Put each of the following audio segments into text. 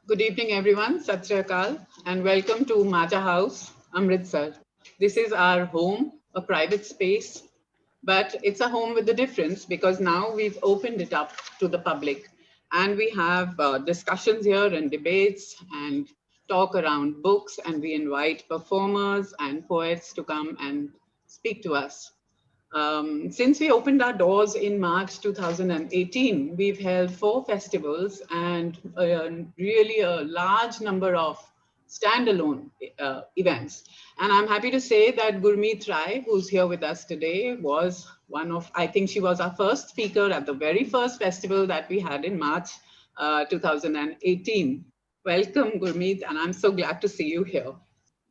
Good evening, everyone. Sat Sri Akal, and welcome to Maja House, Amritsar. This is our home, a private space, but it's a home with a difference because now we've opened it up to the public, and we have discussions here and debates and talk around books, and we invite performers and poets to come and speak to us. Since we opened our doors in March 2018, we've held 4 festivals and really a large number of standalone events. And I'm happy to say that Gurmeet Rai, who's here with us today, was one of, I think she was our first speaker at the very first festival that we had in March 2018. Welcome, Gurmeet, and I'm so glad to see you here.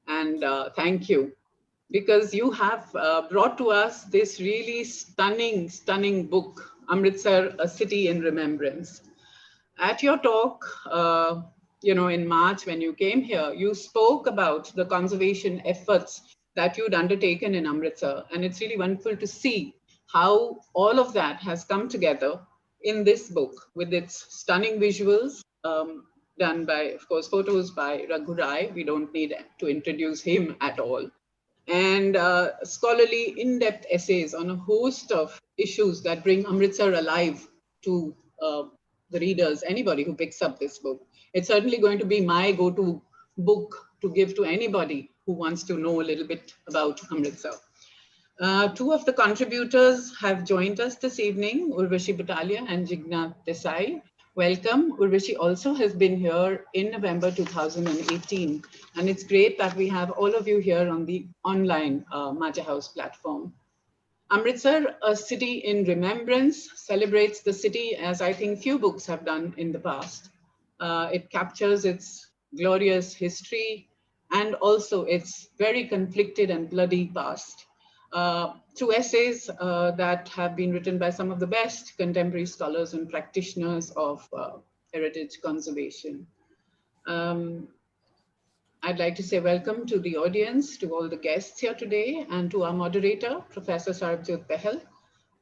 And thank you because you have brought to us this really stunning book, Amritsar, A City in Remembrance. At your talk, in March when you came here, you spoke about the conservation efforts that you'd undertaken in Amritsar. And it's really wonderful to see how all of that has come together in this book with its stunning visuals, done by, of course, photos by Raghu Rai. We don't need to introduce him at all, and scholarly in-depth essays on a host of issues that bring Amritsar alive to the readers, anybody who picks up this book. It's certainly going to be my go-to book to give to anybody who wants to know a little bit about Amritsar. Two of the contributors have joined us this evening, Urvashi Butalia and Jigna Desai. Welcome. Urvashi also has been here in November 2018, and it's great that we have all of you here on the online Maja House platform. Amritsar, A City in Remembrance, celebrates the city as I think few books have done in the past. It captures its glorious history and also its very conflicted and bloody past. Through essays that have been written by some of the best contemporary scholars and practitioners of heritage conservation. Um, I'd like to say welcome to the audience, to all the guests here today, and to our moderator, Professor Sarbjot Behl,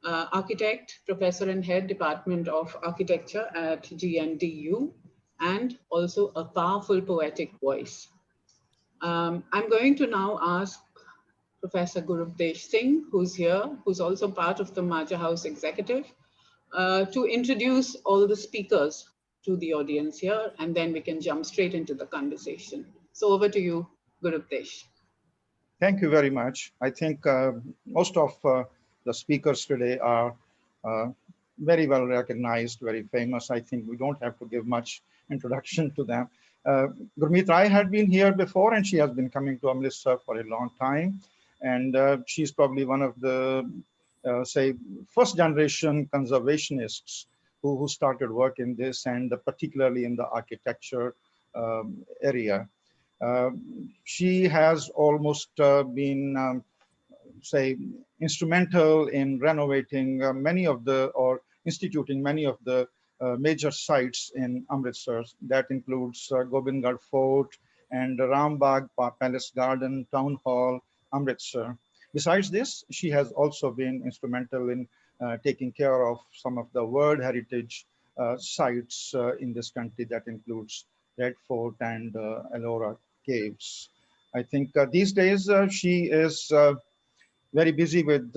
architect, professor and head Department of Architecture at GNDU, and also a powerful poetic voice. I'm going to now ask Professor Gurupdesh Singh, who's here, who's also part of the Maja House executive, to introduce all the speakers to the audience here, and then we can jump straight into the conversation. So over to you, Gurupdesh. Thank you very much. I think most of the speakers today are uh, very well recognized, very famous. I think we don't have to give much introduction to them. Gurmeet Rai had been here before, and she has been coming to Amritsar for a long time. And she's probably one of the, say, first generation conservationists who started work in this, and particularly in the architecture area. She has almost been, say, instrumental in renovating many of the, or instituting many of the major sites in Amritsar. That includes Gobindgarh Fort and Rambagh Palace Garden, Town Hall, Amritsar. Besides this, she has also been instrumental in taking care of some of the World Heritage sites in this country. That includes Red Fort and Ellora Caves. I think these days she is very busy with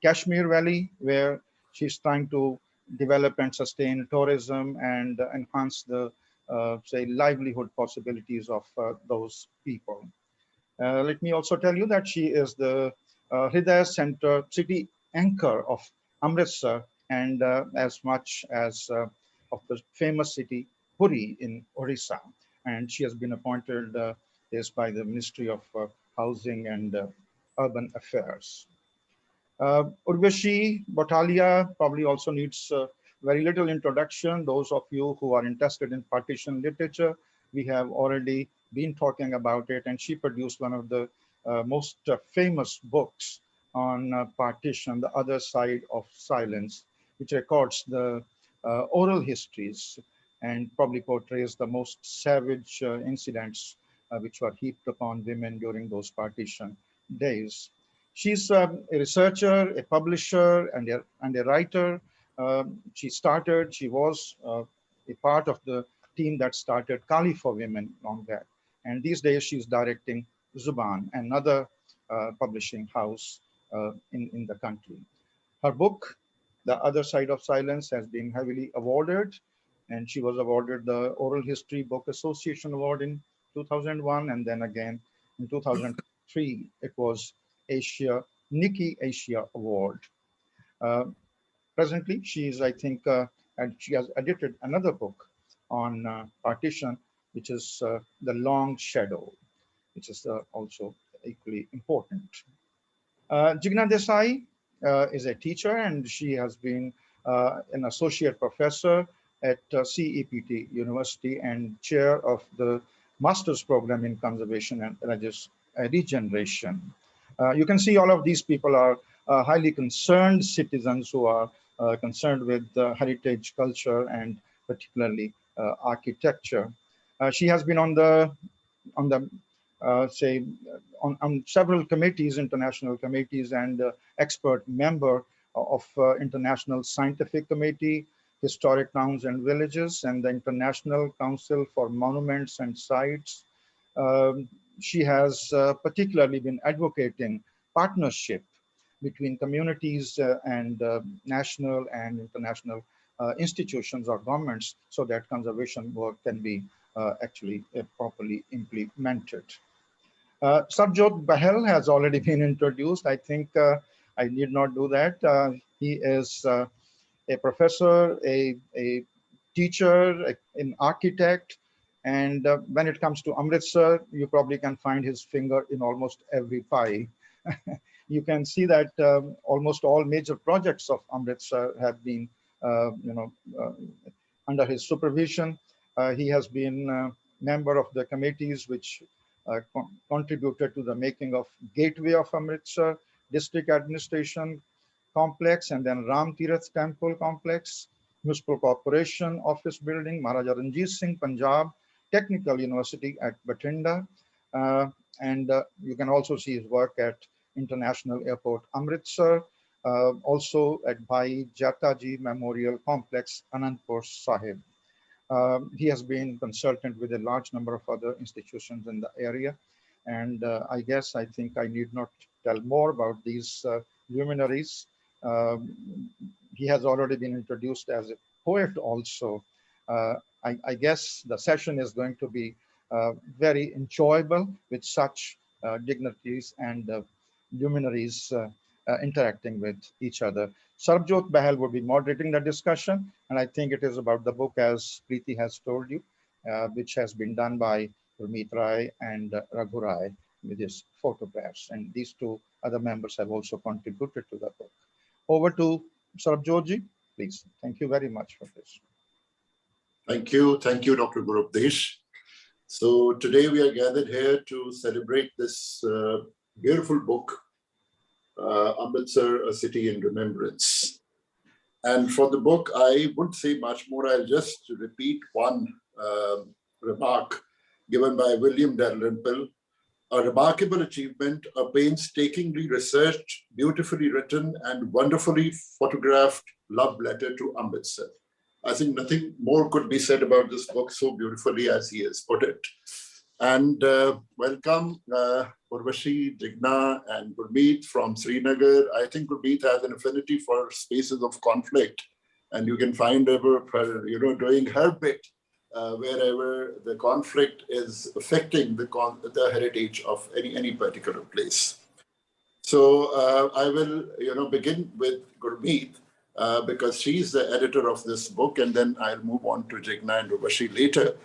Kashmir Valley, where she's trying to develop and sustain tourism and enhance the, say, livelihood possibilities of those people. Let me also tell you that she is the Hridaya Center city anchor of Amritsar, and as much as of the famous city Puri in Orissa. And she has been appointed this by the Ministry of Housing and Urban Affairs. Urvashi Butalia probably also needs very little introduction. Those of you who are interested in partition literature, we have already been talking about it, and she produced one of the most famous books on partition, The Other Side of Silence, which records the oral histories and probably portrays the most savage incidents which were heaped upon women during those partition days. She's a researcher, a publisher, and a writer. She was a part of the team that started Kali for Women long back. And these days she's directing Zuban, another publishing house in the country. Her book, The Other Side of Silence, has been heavily awarded, and she was awarded the Oral History Book Association Award in 2001, and then again in 2003, it was Nikki Asia Award. Uh, Presently, she is, I think, and she has edited another book on partition, which is The Long Shadow, which is also equally important. Jigna Desai is a teacher, and she has been an associate professor at CEPT University and chair of the master's program in conservation and regeneration. You can see all of these people are highly concerned citizens who are concerned with heritage culture and particularly architecture. She has been on the say on several committees, international committees, and expert member of International Scientific Committee, Historic Towns and Villages, and the International Council for Monuments and Sites. She has particularly been advocating partnership between communities and national and international institutions or governments so that conservation work can be actually properly implemented. Sarbjot Behl has already been introduced. I think I need not do that. He is a professor, a teacher, an architect, and when it comes to Amritsar, you probably can find his finger in almost every pie. You can see that almost all major projects of Amritsar have been, under his supervision. He has been a member of the committees which contributed to the making of Gateway of Amritsar, District Administration Complex, and then Ram Tirath Temple Complex, Municipal Corporation Office Building, Maharaja Ranjit Singh, Punjab, Technical University at Bathinda, and you can also see his work at International Airport Amritsar, also at Bhai Jataji Memorial Complex, Anandpur Sahib. He has been consultant with a large number of other institutions in the area. And I think I need not tell more about these luminaries. He has already been introduced as a poet also. I guess the session is going to be very enjoyable with such dignitaries and luminaries interacting with each other. Sarbjot Behl will be moderating the discussion, and I think it is about the book, as Preeti has told you, which has been done by Gurmeet Rai and Raghu Rai with his photographs. And these two other members have also contributed to the book. Over to Sarbjotji, please. Thank you very much for this. Thank you, Dr. Gurupdesh. So today we are gathered here to celebrate this beautiful book, Amritsar, A City in Remembrance. And for the book, I wouldn't say much more. I'll just repeat one remark given by William Dalrymple. A remarkable achievement, a painstakingly researched, beautifully written, and wonderfully photographed love letter to Amritsar. I think nothing more could be said about this book so beautifully as he has put it. And welcome Urvashi, Jigna, and Gurmeet from Srinagar. I think Gurmeet has an affinity for spaces of conflict, and you can find her, doing her bit wherever the conflict is affecting the heritage of any particular place. So I will, begin with Gurmeet because she's the editor of this book, and then I'll move on to Jigna and Urvashi later.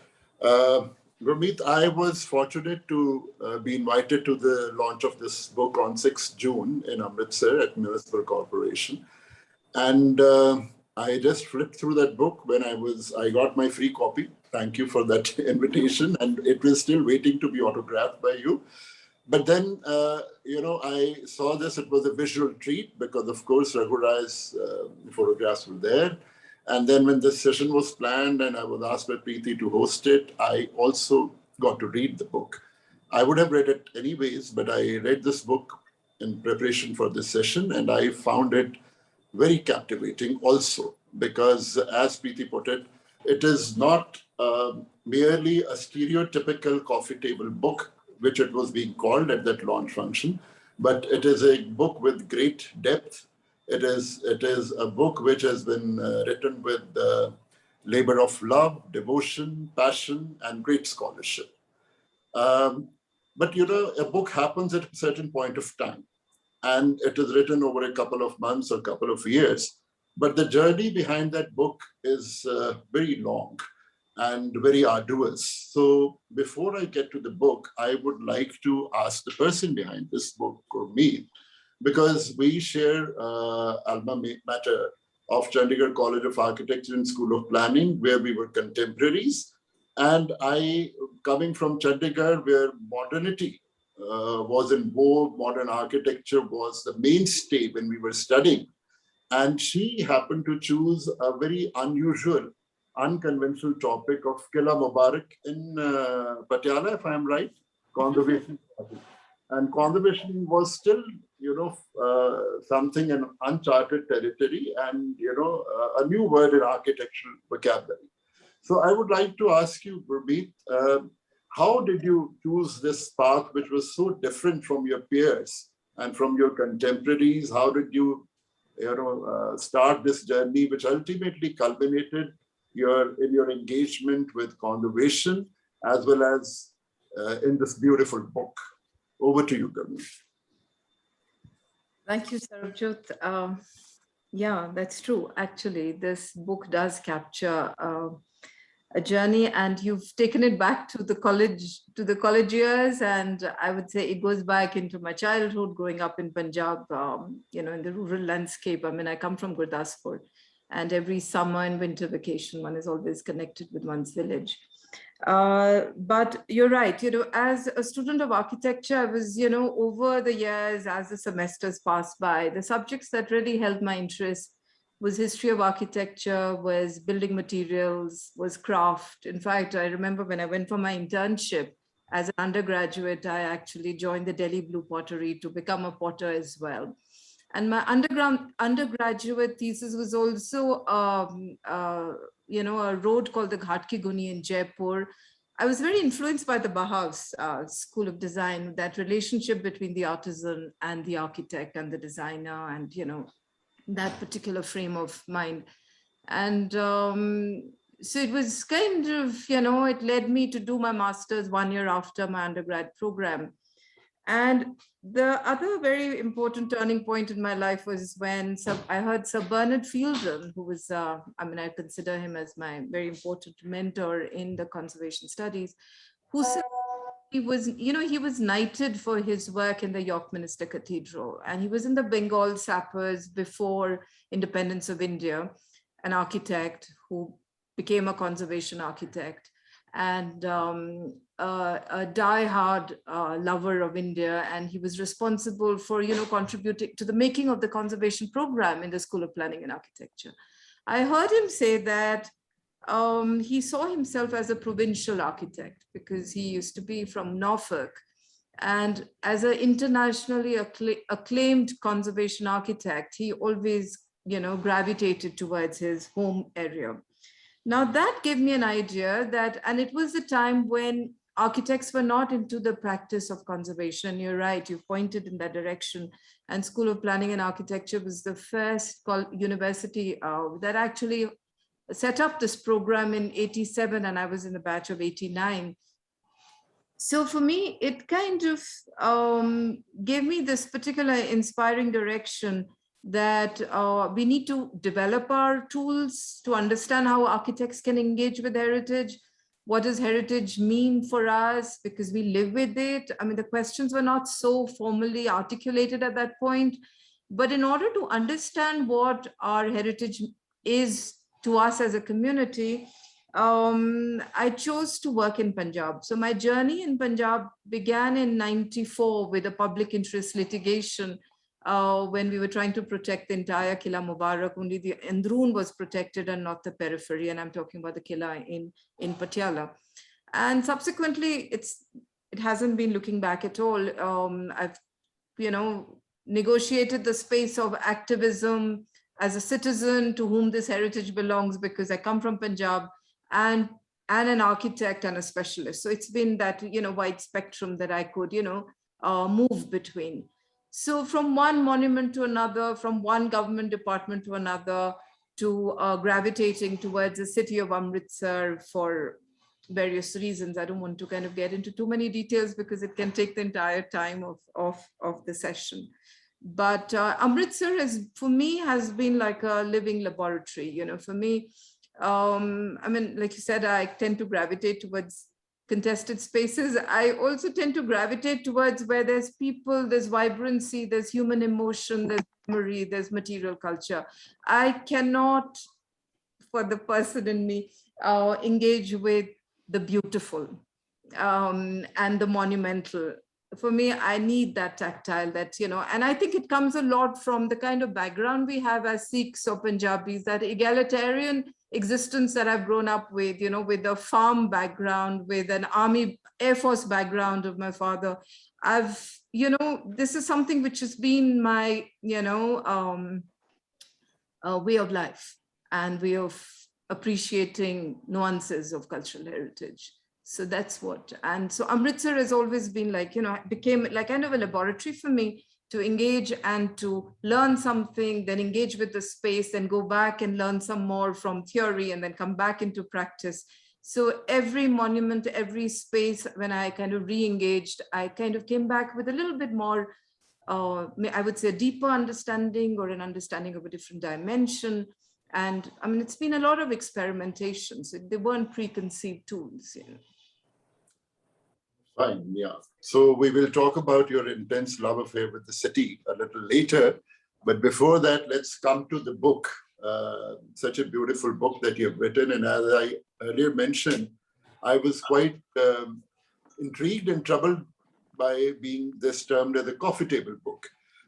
Gurmeet, I was fortunate to be invited to the launch of this book on 6th June in Amritsar at Municipal Corporation. And I just flipped through that book when I got my free copy. Thank you for that invitation. And it was still waiting to be autographed by you. But then, I saw this, it was a visual treat because of course, Raghu Rai's photographs were there. And then when this session was planned and I was asked by Preeti to host it, I also got to read the book. I would have read it anyways, but I read this book in preparation for this session, and I found it very captivating also because, as Preeti put it, it is not merely a stereotypical coffee table book, which it was being called at that launch function, but it is a book with great depth. It is a book which has been written with labor of love, devotion, passion, and great scholarship. But a book happens at a certain point of time, and it is written over a couple of months or couple of years. But the journey behind that book is very long and very arduous. So before I get to the book, I would like to ask the person behind this book, Gurmeet, because we share alma mater of Chandigarh College of Architecture and School of Planning, where we were contemporaries. And I, coming from Chandigarh, where modernity was in vogue, modern architecture was the mainstay when we were studying. And she happened to choose a very unusual, unconventional topic of Kila Mubarak in Patiala, if I'm right, conservation. And conservation was still, something in uncharted territory and, a new word in architectural vocabulary. So I would like to ask you, Gurmeet, how did you choose this path, which was so different from your peers and from your contemporaries? How did you, start this journey, which ultimately culminated in your engagement with conservation, as well as in this beautiful book? Over to you, Gurmeet. Thank you, Sarbjot. Yeah, that's true. Actually, this book does capture a journey, and you've taken it back to the college years, and I would say it goes back into my childhood, growing up in Punjab, in the rural landscape. I mean, I come from Gurdaspur, and every summer and winter vacation, one is always connected with one's village. But you're right, as a student of architecture, I was, over the years, as the semesters passed by, the subjects that really held my interest was history of architecture, was building materials, was craft. In fact, I remember when I went for my internship as an undergraduate, I actually joined the Delhi Blue Pottery to become a potter as well. And my undergraduate thesis was also, a road called the Ghat Ki Guni in Jaipur. I was very influenced by the Bauhaus School of Design, that relationship between the artisan and the architect and the designer, and, that particular frame of mind. And so it was kind of, it led me to do my master's 1 year after my undergrad program. And the other very important turning point in my life was when I heard Sir Bernard Fieldon, who was, I consider him as my very important mentor in the conservation studies, who said he was, he was knighted for his work in the York Minster Cathedral. And he was in the Bengal sappers before independence of India, an architect who became a conservation architect, and a die-hard lover of India. And he was responsible for, contributing to the making of the conservation program in the School of Planning and Architecture. I heard him say that he saw himself as a provincial architect because he used to be from Norfolk. And as an internationally acclaimed conservation architect, he always, gravitated towards his home area. Now that gave me an idea that, and it was a time when architects were not into the practice of conservation. You're right, you pointed in that direction. And School of Planning and Architecture was the first university that actually set up this program in 87, and I was in the batch of 89. So for me, it kind of gave me this particular inspiring direction that we need to develop our tools to understand how architects can engage with heritage. What does heritage mean for us? Because we live with it. I mean, the questions were not so formally articulated at that point, but in order to understand what our heritage is to us as a community, I chose to work in Punjab. So my journey in Punjab began in '94 with a public interest litigation when we were trying to protect the entire Kila Mubarak. Only the Androon was protected and not the periphery. And I'm talking about the Kila in Patiala. And subsequently, it hasn't been looking back at all. I've, negotiated the space of activism as a citizen to whom this heritage belongs, because I come from Punjab, and and an architect and a specialist. So it's been that, wide spectrum that I could, move between. So from one monument to another, from one government department to another, to gravitating towards the city of Amritsar for various reasons. I don't want to kind of get into too many details because it can take the entire time of the session. But Amritsar for me has been like a living laboratory. For me, like you said, I tend to gravitate towards contested spaces. I also tend to gravitate towards where there's people, there's vibrancy, there's human emotion, there's memory, there's material culture. I cannot, for the person in me, engage with the beautiful and the monumental. For me, I need that tactile, and I think it comes a lot from the kind of background we have as Sikhs or Punjabis, that egalitarian existence that I've grown up with, with a farm background, with an Army Air Force background of my father. This is something which has been my, way of life and way of appreciating nuances of cultural heritage. So that's what, and so Amritsar has always been like, became like kind of a laboratory for me to engage and to learn something, then engage with the space, then go back and learn some more from theory and then come back into practice. So every monument, every space, when I kind of re-engaged, I kind of came back with a little bit more, I would say, a deeper understanding or an understanding of a different dimension. And I mean, it's been a lot of experimentation. So they weren't preconceived tools. Fine, yeah. So we will talk about your intense love affair with the city a little later. But before that, let's come to the book. Such a beautiful book that you've written. And as I earlier mentioned, I was quite intrigued and troubled by being this termed as a coffee table book.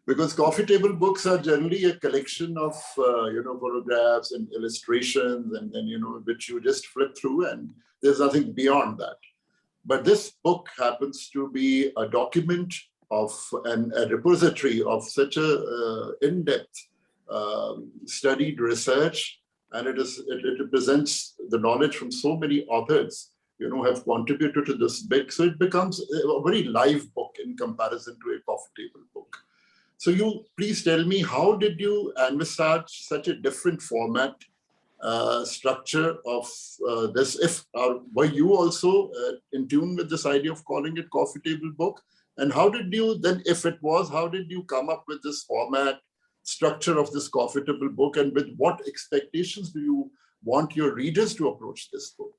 Because coffee table books are generally a collection of, photographs and illustrations, and then, which you just flip through, and there's nothing beyond that. But this book happens to be a document of a repository of such a in-depth studied research, and it represents the knowledge from so many authors, have contributed to this book. So it becomes a very live book in comparison to a coffee table book. So you please tell me, how did you envisage such a different format, structure of this? Were you also in tune with this idea of calling it coffee table book? And how did you then, if it was, how did you come up with this format, structure of this coffee table book? And with what expectations do you want your readers to approach this book?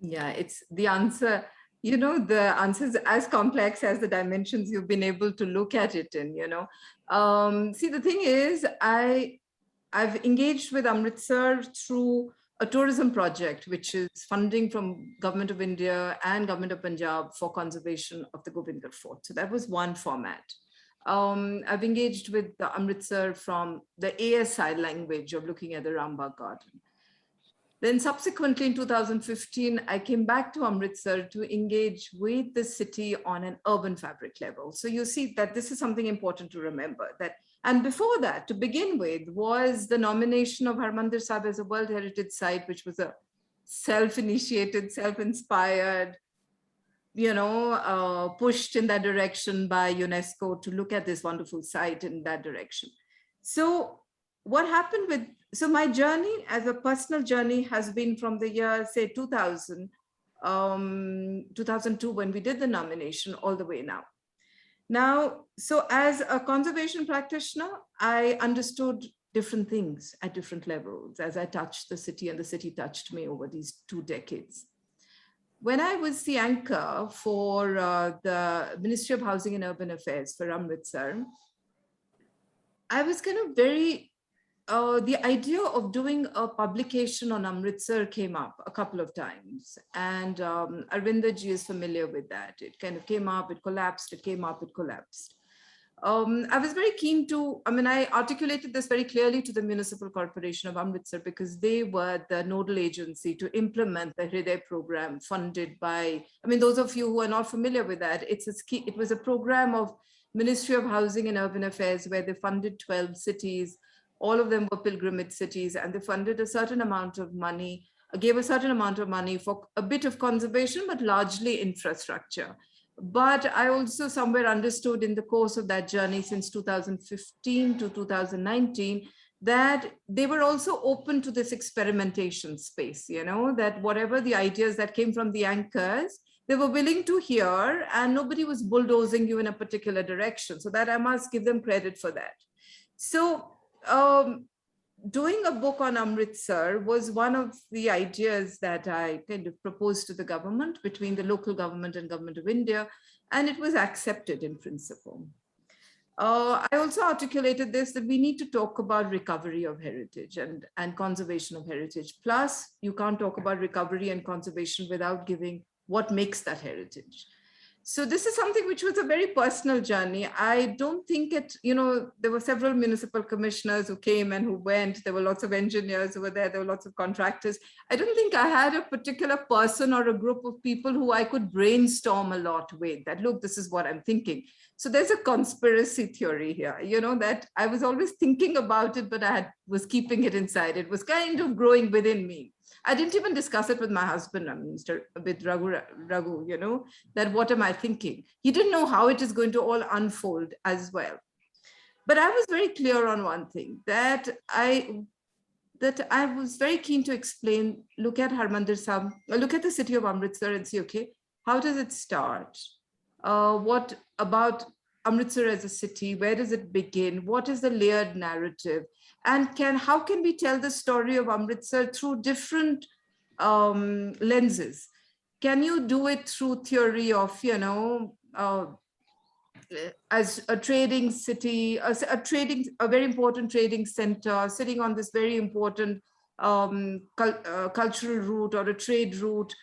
Yeah, it's the answer. The answer is as complex as the dimensions you've been able to look at it in, See, the thing is, I've engaged with Amritsar through a tourism project, which is funding from Government of India and Government of Punjab for conservation of the Govindgarh Fort. So that was one format. I've engaged with Amritsar from the ASI language of looking at the Rambagh Garden. Then subsequently in 2015, I came back to Amritsar to engage with the city on an urban fabric level. So you see that this is something important to remember. And before that, to begin with, was the nomination of Harmandir Sahib as a World Heritage Site, which was a self-initiated, self-inspired, pushed in that direction by UNESCO to look at this wonderful site in that direction. So what happened so my journey as a personal journey has been from the year, say 2000, 2002, when we did the nomination, all the way now. Now, so as a conservation practitioner, I understood different things at different levels as I touched the city and the city touched me over these 2 decades. When I was the anchor for the Ministry of Housing and Urban Affairs for Amritsar, I was kind of very, the idea of doing a publication on Amritsar came up a couple of times. And Arvinda ji is familiar with that. It kind of came up, it collapsed, it came up, it collapsed. I was very keen to, I articulated this very clearly to the Municipal Corporation of Amritsar because they were the nodal agency to implement the Hriday program funded by, those of you who are not familiar with that, it was a program of Ministry of Housing and Urban Affairs where they funded 12 cities. All of them were pilgrimage cities, and they funded a certain amount of money gave a certain amount of money for a bit of conservation, but largely infrastructure. But I also somewhere understood in the course of that journey since 2015 to 2019, that they were also open to this experimentation space, that whatever the ideas that came from the anchors, they were willing to hear, and nobody was bulldozing you in a particular direction. So that I must give them credit for that. So doing a book on Amritsar was one of the ideas that I kind of proposed to the government, between the local government and Government of India, and it was accepted in principle. I also articulated this, that we need to talk about recovery of heritage and conservation of heritage. Plus, you can't talk about recovery and conservation without giving what makes that heritage. So this is something which was a very personal journey. I don't think there were several municipal commissioners who came and who went. There were lots of engineers who were there. There were lots of contractors. I don't think I had a particular person or a group of people who I could brainstorm a lot with, that, look, this is what I'm thinking. So there's a conspiracy theory here, that I was always thinking about it, but I was keeping it inside. It was kind of growing within me. I didn't even discuss it with my husband, with Raghu, that what am I thinking? He didn't know how it is going to all unfold as well. But I was very clear on one thing, that I was very keen to explain, look at Harmandir Sahib, look at the city of Amritsar and see, okay, how does it start? What about Amritsar as a city? Where does it begin? What is the layered narrative? And how can we tell the story of Amritsar through different lenses? Can you do it through theory of, as a trading city, a very important trading center, sitting on this very important cultural route or a trade route?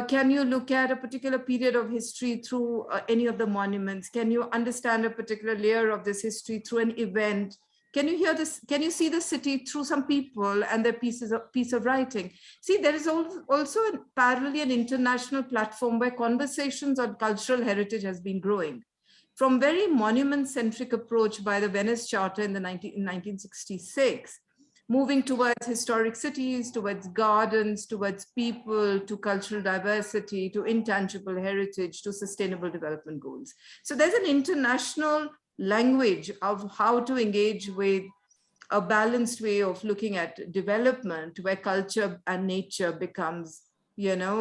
Can you look at a particular period of history through any of the monuments? Can you understand a particular layer of this history through an event? Can you hear this? Can you see the city through some people and their piece of writing? See, there is also parallelly an international platform where conversations on cultural heritage has been growing. From very monument-centric approach by the Venice Charter in 1966, moving towards historic cities, towards gardens, towards people, to cultural diversity, to intangible heritage, to sustainable development goals. So there's an international language of how to engage with a balanced way of looking at development, where culture and nature becomes,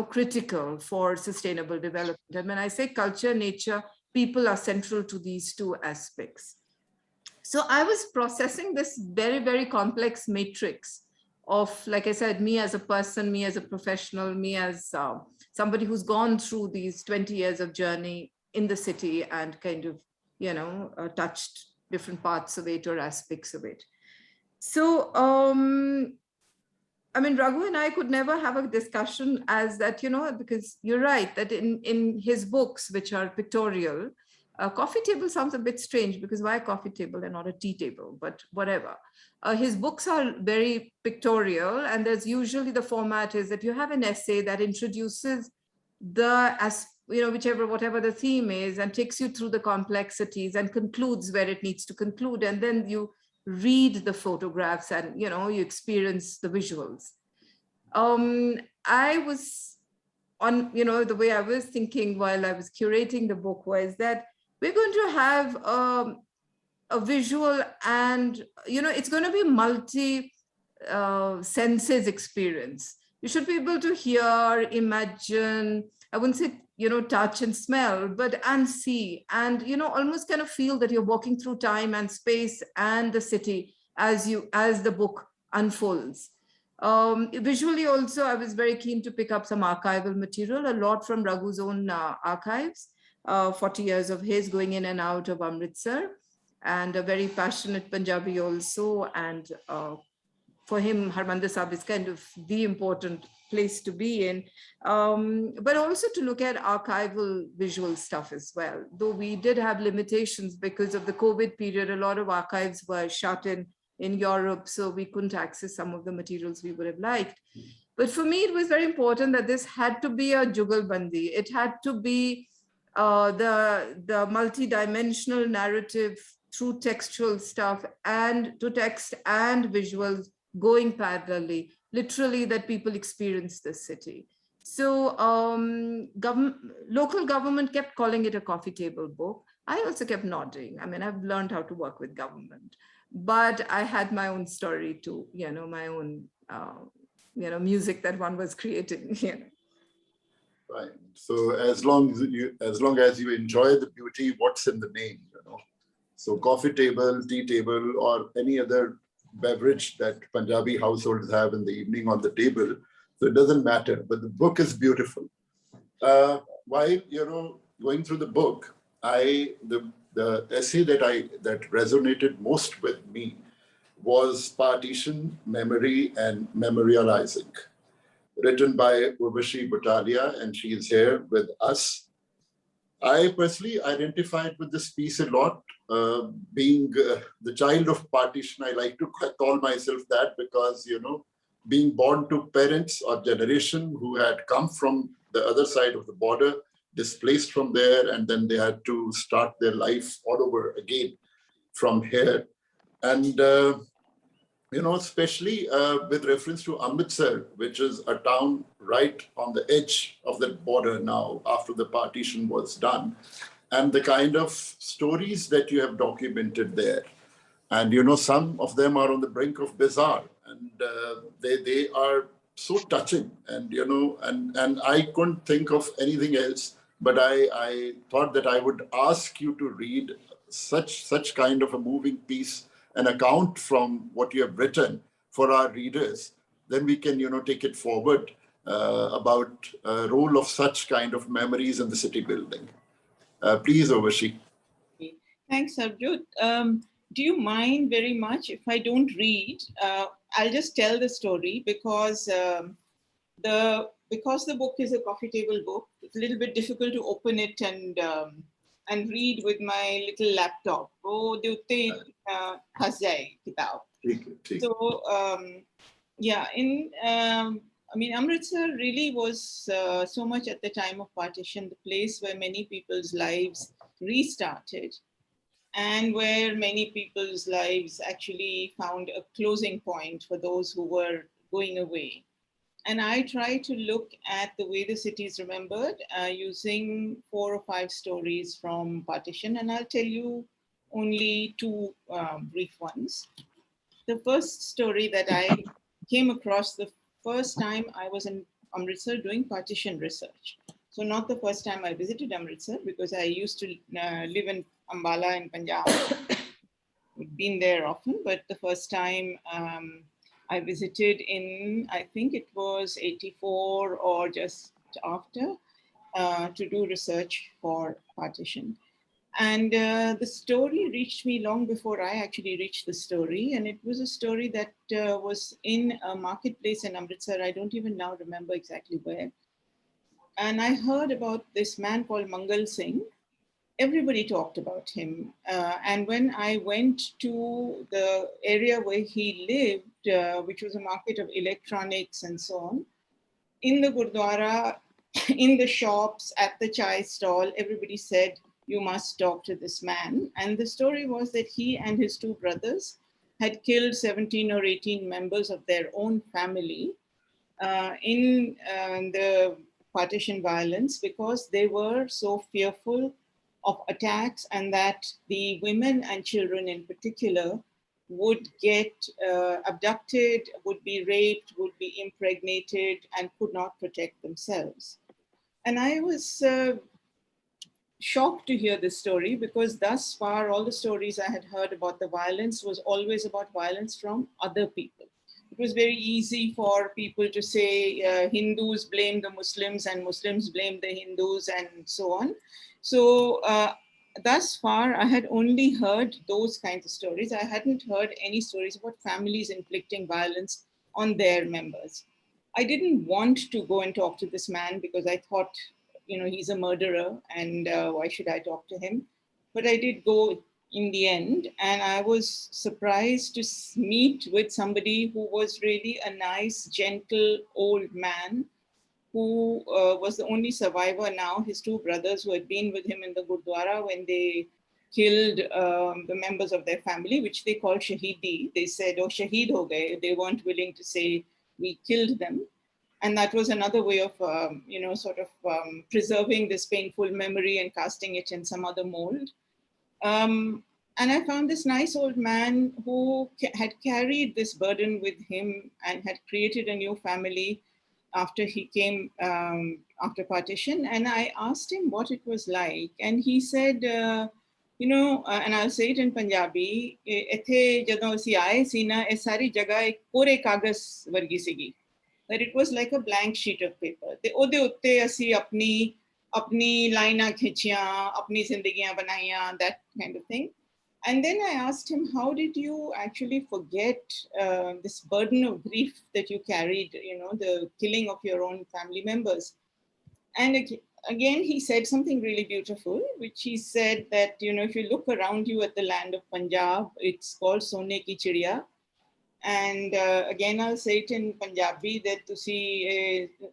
critical for sustainable development. And when I say culture, nature, people are central to these two aspects. So I was processing this very, very complex matrix of, like I said, me as a person, me as a professional, me as somebody who's gone through these 20 years of journey in the city and kind of, touched different parts of it or aspects of it. So, Raghu and I could never have a discussion as that, because you're right, that in his books, which are pictorial, coffee table sounds a bit strange, because why a coffee table and not a tea table, but whatever. His books are very pictorial, and there's usually the format is that you have an essay that introduces whatever the theme is, and takes you through the complexities and concludes where it needs to conclude. And then you read the photographs and, you experience the visuals. I was on, the way I was thinking while I was curating the book was that we're going to have a visual and, it's going to be multi senses experience. You should be able to hear, imagine, I wouldn't say, touch and smell, and see, and, almost kind of feel that you're walking through time and space and the city as the book unfolds. Visually also, I was very keen to pick up some archival material, a lot from Raghu's own archives, 40 years of his going in and out of Amritsar, and a very passionate Punjabi also. And for him, Harmandir Sahib is kind of the important place to be in, but also to look at archival visual stuff as well. Though we did have limitations because of the COVID period, a lot of archives were shut in Europe, so we couldn't access some of the materials we would have liked. But for me, it was very important that this had to be a jugalbandi. It had to be the multi-dimensional narrative through textual stuff and to text and visuals going parallelly, literally that people experience this city. So local government kept calling it a coffee table book. I also kept nodding. I mean, I've learned how to work with government, but I had my own story too, my own, music that one was creating. Right. So as long as you enjoy the beauty, what's in the name, So coffee table, tea table, or any other beverage that Punjabi households have in the evening on the table. So it doesn't matter, but the book is beautiful. While going through the book, the essay that resonated most with me was Partition, Memory, and Memorializing, written by Urvashi Butalia, and she is here with us. I personally identified with this piece a lot. Being the child of partition, I like to call myself that because, being born to parents or generation who had come from the other side of the border, displaced from there, and then they had to start their life all over again from here. And especially with reference to Amritsar, which is a town right on the edge of the border now after the partition was done, and the kind of stories that you have documented there. And, some of them are on the brink of bizarre, and they are so touching. And, and I couldn't think of anything else, but I thought that I would ask you to read such kind of a moving piece, an account from what you have written for our readers. Then we can, take it forward about role of such kind of memories in the city building. Please, Urvashi. Thanks, Sarbjot. Do you mind very much if I don't read? I'll just tell the story because the book is a coffee table book. It's a little bit difficult to open it and read with my little laptop. So, yeah, Amritsar really was so much at the time of partition, the place where many people's lives restarted and where many people's lives actually found a closing point for those who were going away. And I try to look at the way the city is remembered using 4 or 5 stories from partition, and I'll tell you only 2 brief ones. The first story that I came across the first time I was in Amritsar doing partition research. So not the first time I visited Amritsar, because I used to live in Ambala in Punjab. I've been there often, but the first time I visited in, I think it was 84 or just after, to do research for partition. And the story reached me long before I actually reached the story. And it was a story that was in a marketplace in Amritsar. I don't even now remember exactly where. And I heard about this man called Mangal Singh. Everybody talked about him. And when I went to the area where he lived, which was a market of electronics and so on, in the Gurdwara, in the shops, at the chai stall, everybody said, you must talk to this man. And the story was that he and his 2 brothers had killed 17 or 18 members of their own family in the partition violence because they were so fearful of attacks, and that the women and children in particular would get abducted, would be raped, would be impregnated, and could not protect themselves. And I was shocked to hear this story because thus far, all the stories I had heard about the violence was always about violence from other people. It was very easy for people to say Hindus blame the Muslims and Muslims blame the Hindus and so on. So thus far, I had only heard those kinds of stories. I hadn't heard any stories about families inflicting violence on their members. I didn't want to go and talk to this man because I thought, he's a murderer and why should I talk to him? But I did go in the end, and I was surprised to meet with somebody who was really a nice, gentle old man who was the only survivor now. His 2 brothers who had been with him in the Gurdwara when they killed the members of their family, which they called Shahidi. They said, oh, Shaheed ho gaye. They weren't willing to say we killed them. And that was another way of, preserving this painful memory and casting it in some other mold. And I found this nice old man who had carried this burden with him and had created a new family after he came after partition. And I asked him what it was like. And he said, and I'll say it in Punjabi, "Ithe jadon assi aaye si na, eh sari jagah ek kore kagas vargi sigi." That it was like a blank sheet of paper. ਤੇ ਉਹਦੇ ਉੱਤੇ ਅਸੀਂ ਆਪਣੀ ਲਾਈਨਾਂ ਖਿੱਚੀਆਂ, ਆਪਣੀ ਜ਼ਿੰਦਗੀਆਂ ਬਣਾਈਆਂ, that kind of thing. And then I asked him, how did you actually forget this burden of grief that you carried, the killing of your own family members? And again, he said something really beautiful, which he said that, if you look around you at the land of Punjab, it's called Sone Ki Chidiya. And again, I'll say it in Punjabi that ਤੁਸੀਂ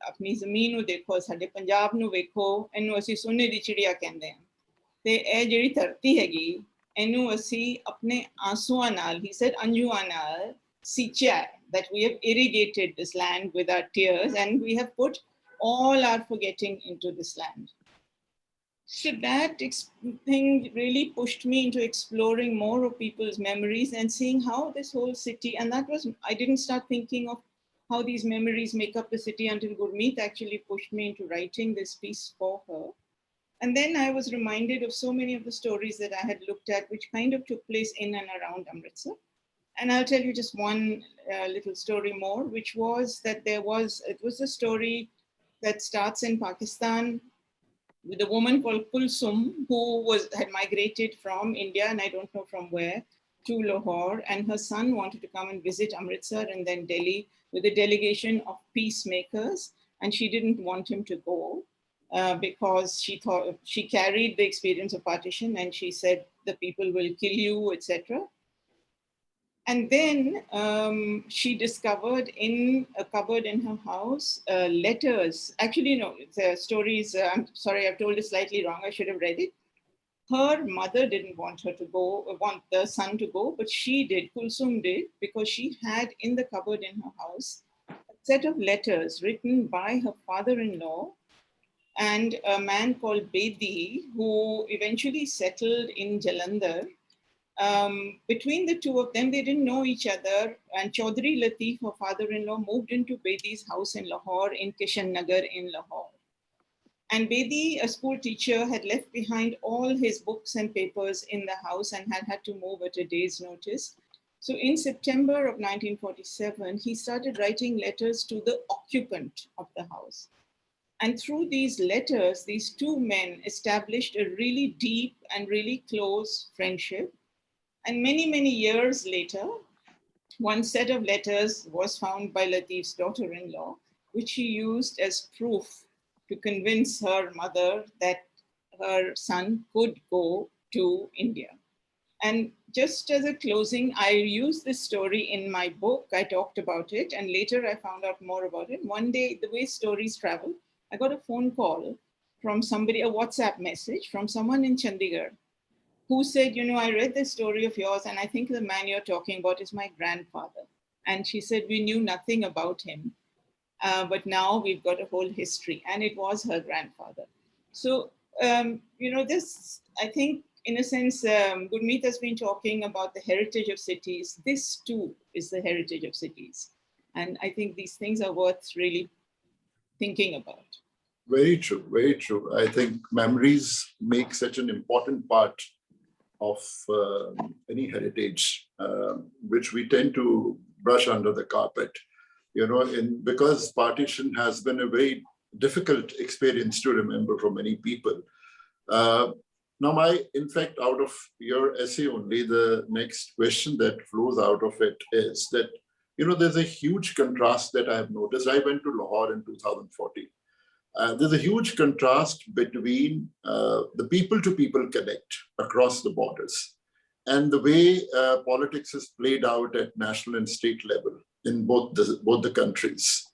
ਆਪਣੀ ਜ਼ਮੀਨ ਨੂੰ ਦੇਖੋ, ਸਾਡੇ ਪੰਜਾਬ ਨੂੰ ਵੇਖੋ, ਇਹਨੂੰ ਅਸੀਂ ਸੋਨੇ ਦੀ ਚਿੜੀਆ ਕਹਿੰਦੇ ਹਾਂ। ਤੇ ਇਹ ਜਿਹੜੀ ਧਰਤੀ ਹੈਗੀ, ਇਹਨੂੰ ਅਸੀਂ ਆਪਣੇ ਆਂਸੂਆਂ ਨਾਲ, he said, ਅੰਜੂਆਂ ਨਾਲ ਸਿੰਚਿਆ, that we have irrigated this land with our tears and we have put all our forgetting into this land. So that thing really pushed me into exploring more of people's memories and seeing how this whole city, and that was, I didn't start thinking of how these memories make up the city until Gurmeet actually pushed me into writing this piece for her. And then I was reminded of so many of the stories that I had looked at, which kind of took place in and around Amritsar. And I'll tell you just one little story more, which was that it was a story that starts in Pakistan with a woman called Kulsum, who had migrated from India, and I don't know from where, to Lahore. And her son wanted to come and visit Amritsar and then Delhi with a delegation of peacemakers. And she didn't want him to go because she thought she carried the experience of partition, and she said, the people will kill you, etc. And then she discovered in a cupboard in her house letters. Actually, no, the stories, I'm sorry, I've told it slightly wrong. I should have read it. Her mother didn't want her to go, want the son to go, but she did, Kulsum did, because she had in the cupboard in her house a set of letters written by her father-in-law and a man called Bedi, who eventually settled in Jalandhar. Between the two of them, they didn't know each other. And Chaudhry Latif, her father-in-law, moved into Bedi's house in Lahore, in Kishan Nagar in Lahore. And Bedi, a school teacher, had left behind all his books and papers in the house and had to move at a day's notice. So in September of 1947, he started writing letters to the occupant of the house. And through these letters, these two men established a really deep and really close friendship. And many, many years later, one set of letters was found by Latif's daughter-in-law, which she used as proof to convince her mother that her son could go to India. And just as a closing, I used this story in my book. I talked about it, and later I found out more about it. One day, the way stories travel, I got a phone call from somebody, a WhatsApp message from someone in Chandigarh, who said, I read this story of yours, and I think the man you're talking about is my grandfather. And she said, we knew nothing about him, but now we've got a whole history. And it was her grandfather. So, this, I think, in a sense, Gurmeet has been talking about the heritage of cities. This too is the heritage of cities. And I think these things are worth really thinking about. Very true, very true. I think memories make such an important part of any heritage, which we tend to brush under the carpet, because partition has been a very difficult experience to remember for many people. Now, in fact, out of your essay only, the next question that flows out of it is that, there's a huge contrast that I have noticed. I went to Lahore in 2014. There's a huge contrast between the people-to-people connect across the borders and the way politics is played out at national and state level in both the countries.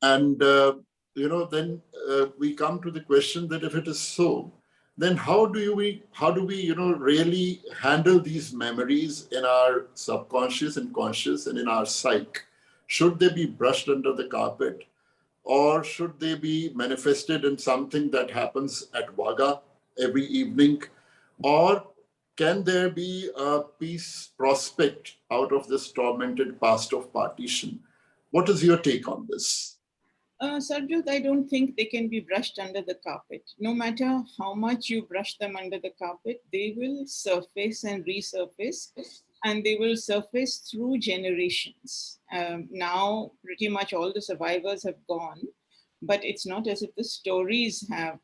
And, then we come to the question that if it is so, then how do we really handle these memories in our subconscious and conscious and in our psyche should they be brushed under the carpet, or should they be manifested in something that happens at Wagah every evening? Or can there be a peace prospect out of this tormented past of partition? What is your take on this? Sarbjot, I don't think they can be brushed under the carpet. No matter how much you brush them under the carpet, they will surface and resurface, and they will surface through generations. Now, pretty much all the survivors have gone, but it's not as if the stories have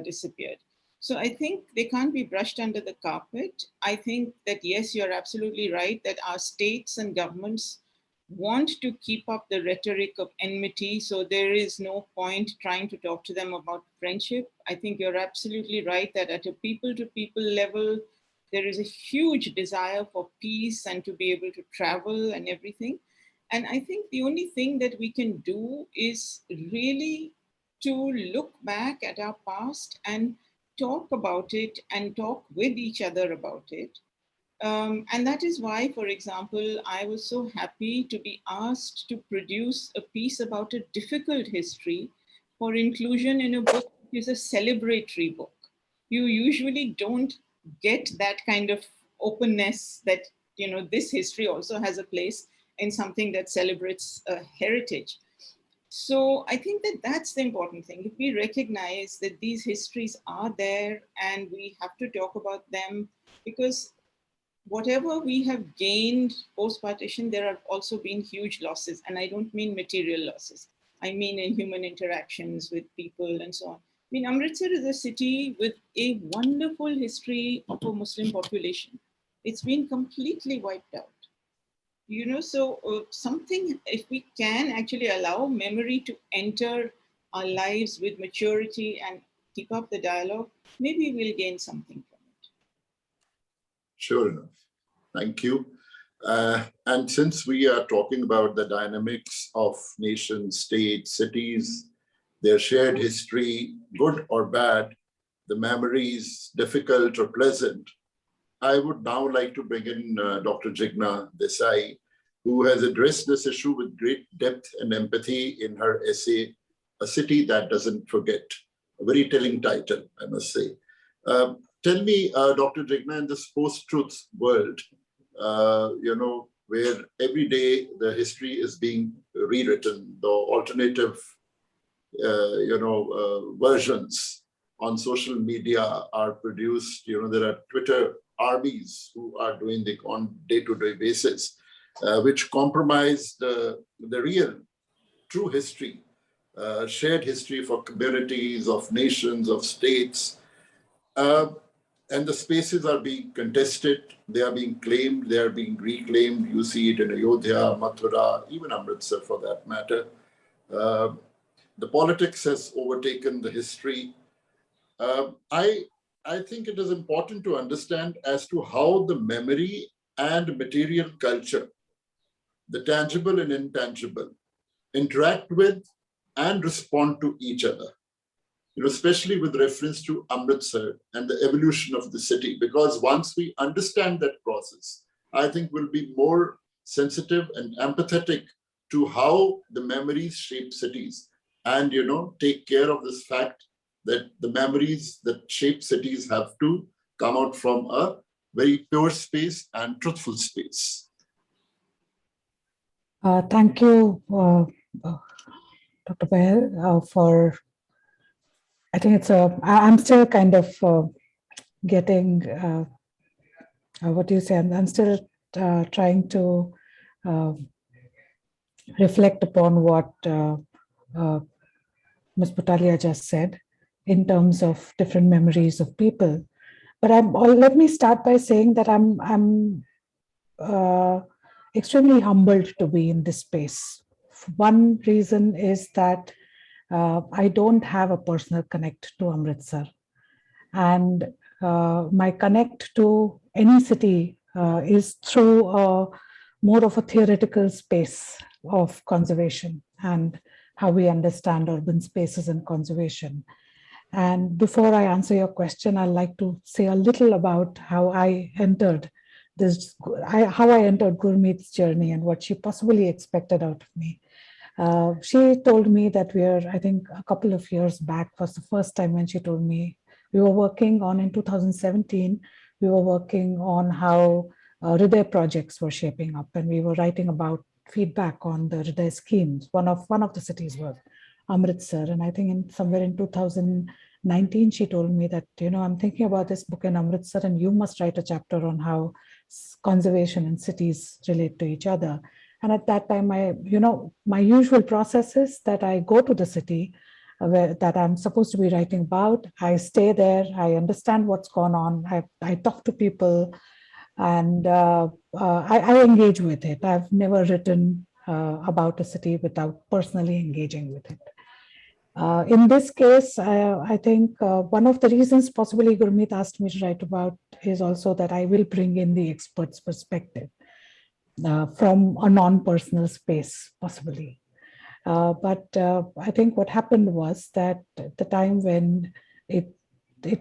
disappeared. So I think they can't be brushed under the carpet. I think that, yes, you're absolutely right that our states and governments want to keep up the rhetoric of enmity. So there is no point trying to talk to them about friendship. I think you're absolutely right that at a people to people level, there is a huge desire for peace and to be able to travel and everything. And I think the only thing that we can do is really to look back at our past and talk about it and talk with each other about it. And that is why, for example, I was so happy to be asked to produce a piece about a difficult history for inclusion in a book which is a celebratory book. You usually don't get that kind of openness that, you know, this history also has a place in something that celebrates a heritage. So I think that that's the important thing. If we recognize that these histories are there and we have to talk about them, because whatever we have gained post-partition, there have also been huge losses. And I don't mean material losses. I mean in human interactions with people and so on. I mean, Amritsar is a city with a wonderful history of a Muslim population. It's been completely wiped out. You know, so something, if we can actually allow memory to enter our lives with maturity and keep up the dialogue, maybe we'll gain something from it. Sure enough. Thank you. And since we are talking about the dynamics of nations, states, cities, their shared history, good or bad, the memories, difficult or pleasant, I would now like to bring in Dr. Jigna Desai, who has addressed this issue with great depth and empathy in her essay, A City That Doesn't Forget, a very telling title, I must say. Tell me, Dr. Jigna, in this post-truth world, you know, where every day the history is being rewritten, the alternative, you know, versions on social media are produced. You know, there are Twitter armies who are doing it on day-to-day basis, which compromise the real, true history, shared history for communities, of nations, of states. And the spaces are being contested, they are being claimed, they are being reclaimed. You see it in Ayodhya, Mathura, even Amritsar for that matter. The politics has overtaken the history. I think it is important to understand as to how the memory and material culture, the tangible and intangible, interact with and respond to each other. You know, especially with reference to Amritsar and the evolution of the city, because once we understand that process, I think we'll be more sensitive and empathetic to how the memories shape cities, and, you know, take care of this fact that the memories that shape cities have to come out from a very pure space and truthful space. Thank you, Dr. Behl, for, I think it's I'm still kind of getting, what do you say, I'm still trying to reflect upon what Ms. Butalia just said in terms of different memories of people. But let me start by saying that I'm extremely humbled to be in this space. One reason is that I don't have a personal connect to Amritsar. And my connect to any city is through more of a theoretical space of conservation and how we understand urban spaces and conservation. And before I answer your question, I'd like to say a little about how I entered how I entered Gurmeet's journey and what she possibly expected out of me. She told me that I think a couple of years back was the first time when she told me we were working on, in 2017, we were working on how Hriday projects were shaping up, and we were writing about feedback on the Hriday schemes. One of the cities was Amritsar, and I think somewhere in 2019, she told me that, I'm thinking about this book in Amritsar, and you must write a chapter on how conservation and cities relate to each other. And at that time, my usual process is that I go to the city that I'm supposed to be writing about. I stay there. I understand what's going on. I talk to people, and I engage with it. I've never written about a city without personally engaging with it. In this case, I think one of the reasons possibly Gurmeet asked me to write about is also that I will bring in the expert's perspective from a non-personal space, possibly. But I think what happened was that at the time when it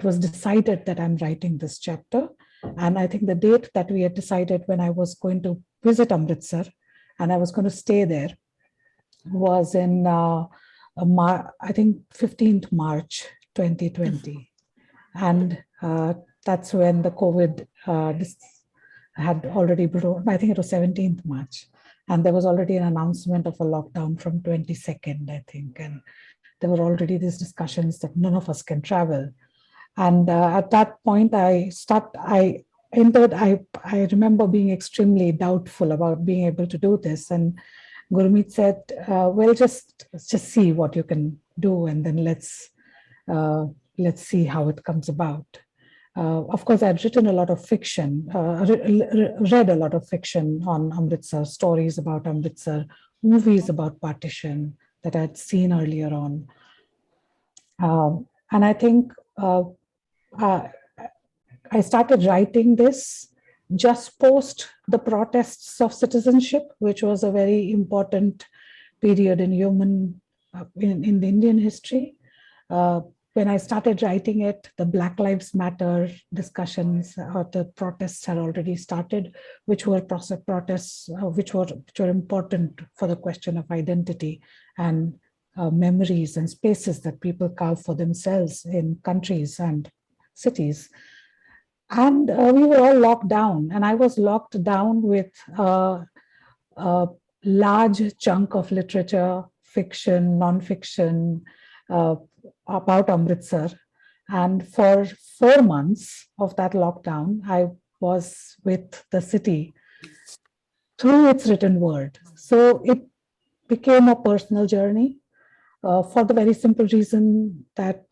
was decided that I'm writing this chapter, and I think the date that we had decided when I was going to visit Amritsar and I was going to stay there was in I think 15th March 2020. And that's when the COVID had already broken. I think it was 17th March. And there was already an announcement of a lockdown from 22nd, I think. And there were already these discussions that none of us can travel. And at that point, I remember being extremely doubtful about being able to do this. And Gurmeet said, well, just see what you can do, and then let's see how it comes about. Of course, I'd written a lot of fiction, read a lot of fiction on Amritsar, stories about Amritsar, movies about partition that I'd seen earlier on. And I think I started writing this just post the protests of citizenship, which was a very important period in in the Indian history. When I started writing it, the Black Lives Matter discussions or the protests had already started, which were protests which were important for the question of identity and memories and spaces that people carve for themselves in countries and cities. And we were all locked down, and I was locked down with a large chunk of literature, fiction, non-fiction, about Amritsar. And for 4 months of that lockdown, I was with the city through its written word. So it became a personal journey for the very simple reason that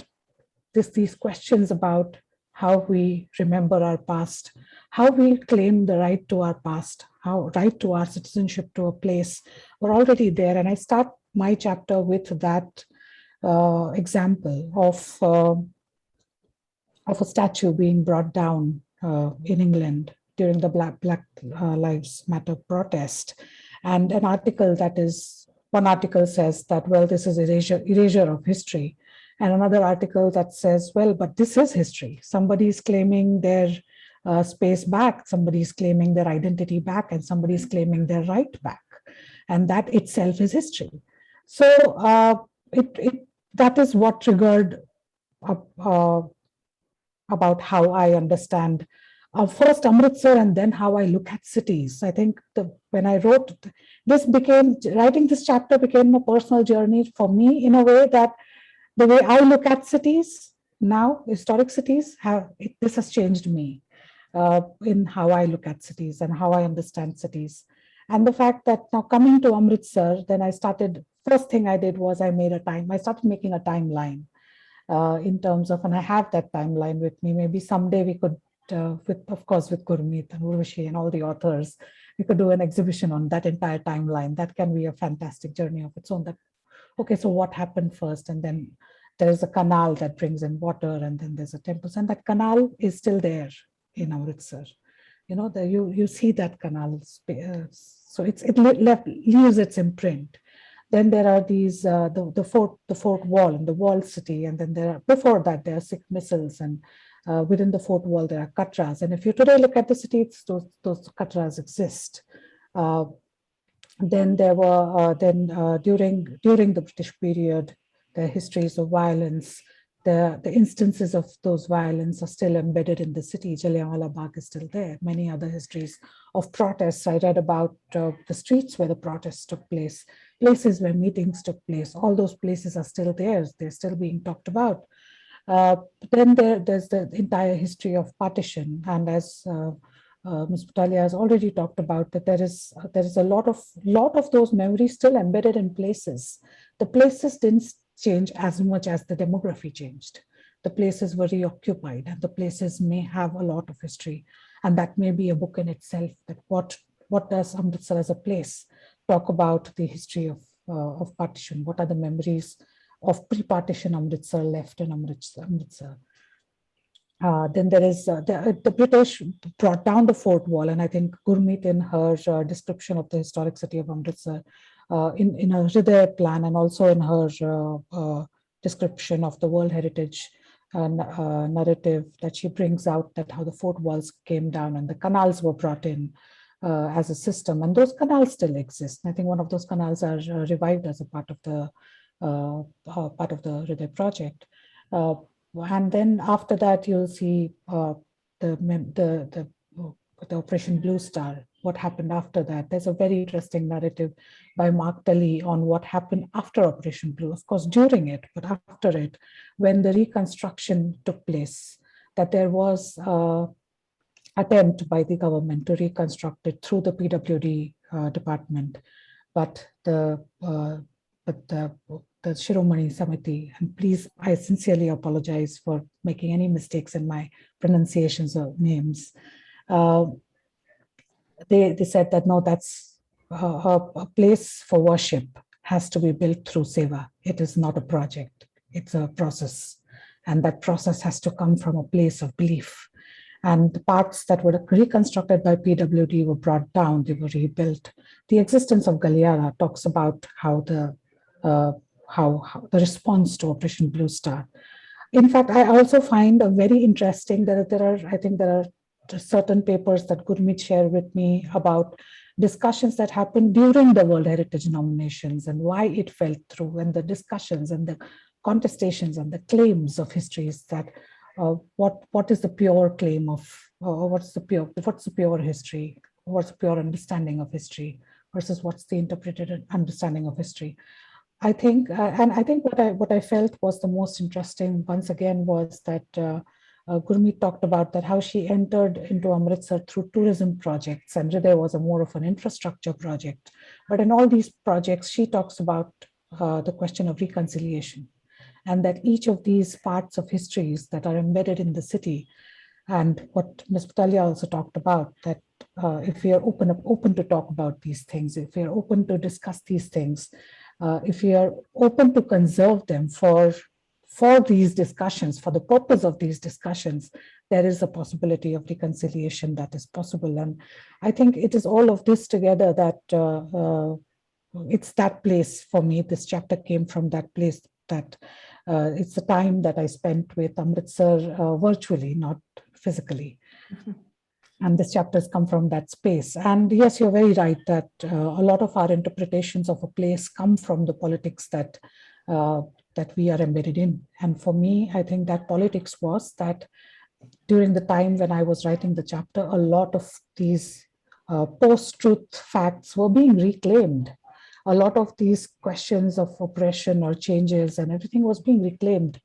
these questions about how we remember our past, how we claim the right to our past, how right to our citizenship to a place were already there. And I start my chapter with that example of a statue being brought down in England during the Black Lives Matter protest. And one article says that, well, this is erasure of history. And another article that says, well, but this is history. Somebody is claiming their space back, somebody is claiming their identity back, and somebody is claiming their right back. And that itself is history. So that is what triggered about how I understand first Amritsar and then how I look at cities. I think when I wrote this, writing this chapter became a personal journey for me in a way that the way I look at cities now, historic cities, this has changed me in how I look at cities and how I understand cities. And the fact that now coming to Amritsar, then first thing I did was I started making a timeline in terms of, and I have that timeline with me. Maybe someday we could, of course, with Gurmeet and Urvashi and all the authors, we could do an exhibition on that entire timeline. That can be a fantastic journey of its own. Okay, so what happened first? And then there is a canal that brings in water, and then there's a temple. And that canal is still there in Amritsar. You see that canal. So it leaves its imprint. Then there are these, the fort wall and the walled city. And then before that, there are Sikh missiles and Within the fort wall, there are katras. And if you today look at the city, those katras exist. Then there were, during the British period, the histories of violence, the instances of those violence are still embedded in the city. Jallianwala Bagh is still there. Many other histories of protests. I read about the streets where the protests took place, places where meetings took place. All those places are still there. They're still being talked about. Then there's the entire history of partition. And as Ms. Butalia has already talked about, that there is a lot of those memories still embedded in places. The places didn't change as much as the demography changed. The places were reoccupied, and the places may have a lot of history, and that may be a book in itself. That what does Amritsar as a place talk about the history of partition? What are the memories of pre-partition Amritsar left in Amritsar? Then there is the British brought down the fort wall, and I think Gurmeet, in her description of the historic city of Amritsar, in her Hriday plan, and also in her description of the World Heritage narrative, that she brings out that how the fort walls came down and the canals were brought in as a system, and those canals still exist. And I think one of those canals are revived as a part of the Hriday project. And then after that, you'll see the Operation Blue Star. What happened after that? There's a very interesting narrative by Mark Tully on what happened after Operation Blue. Of course, during it, but after it, when the reconstruction took place, that there was attempt by the government to reconstruct it through the PWD department, but the Shiromani Samiti, and please, I sincerely apologize for making any mistakes in my pronunciations of names. They said that no, that's a place for worship has to be built through seva. It is not a project, it's a process. And that process has to come from a place of belief. And the parts that were reconstructed by PWD were brought down, they were rebuilt. The existence of Galiara talks about how the response to Operation Blue Star. In fact, I also find a very interesting that I think there are certain papers that Gurmeet shared with me about discussions that happened during the World Heritage nominations and why it fell through, and the discussions and the contestations and the claims of histories that what is the pure claim of what's the pure history, what's the pure understanding of history versus what's the interpreted understanding of history. I think, and I think what I felt was the most interesting once again was that Gurmeet talked about that how she entered into Amritsar through tourism projects, and Hriday was a more of an infrastructure project. But in all these projects, she talks about the question of reconciliation, and that each of these parts of histories that are embedded in the city, and what Ms. Butalia also talked about, that if we are open to talk about these things, if we are open to discuss these things, if we are open to conserve them for these discussions, for the purpose of these discussions, there is a possibility of reconciliation that is possible. And I think it is all of this together that it's that place for me. This chapter came from that place, that it's the time that I spent with Amritsar virtually, not physically. And this chapters come from that space. And yes, you're very right that a lot of our interpretations of a place come from the politics that we are embedded in. And for me, I think that politics was that during the time when I was writing the chapter, a lot of these post-truth facts were being reclaimed. A lot of these questions of oppression or changes and everything was being reclaimed.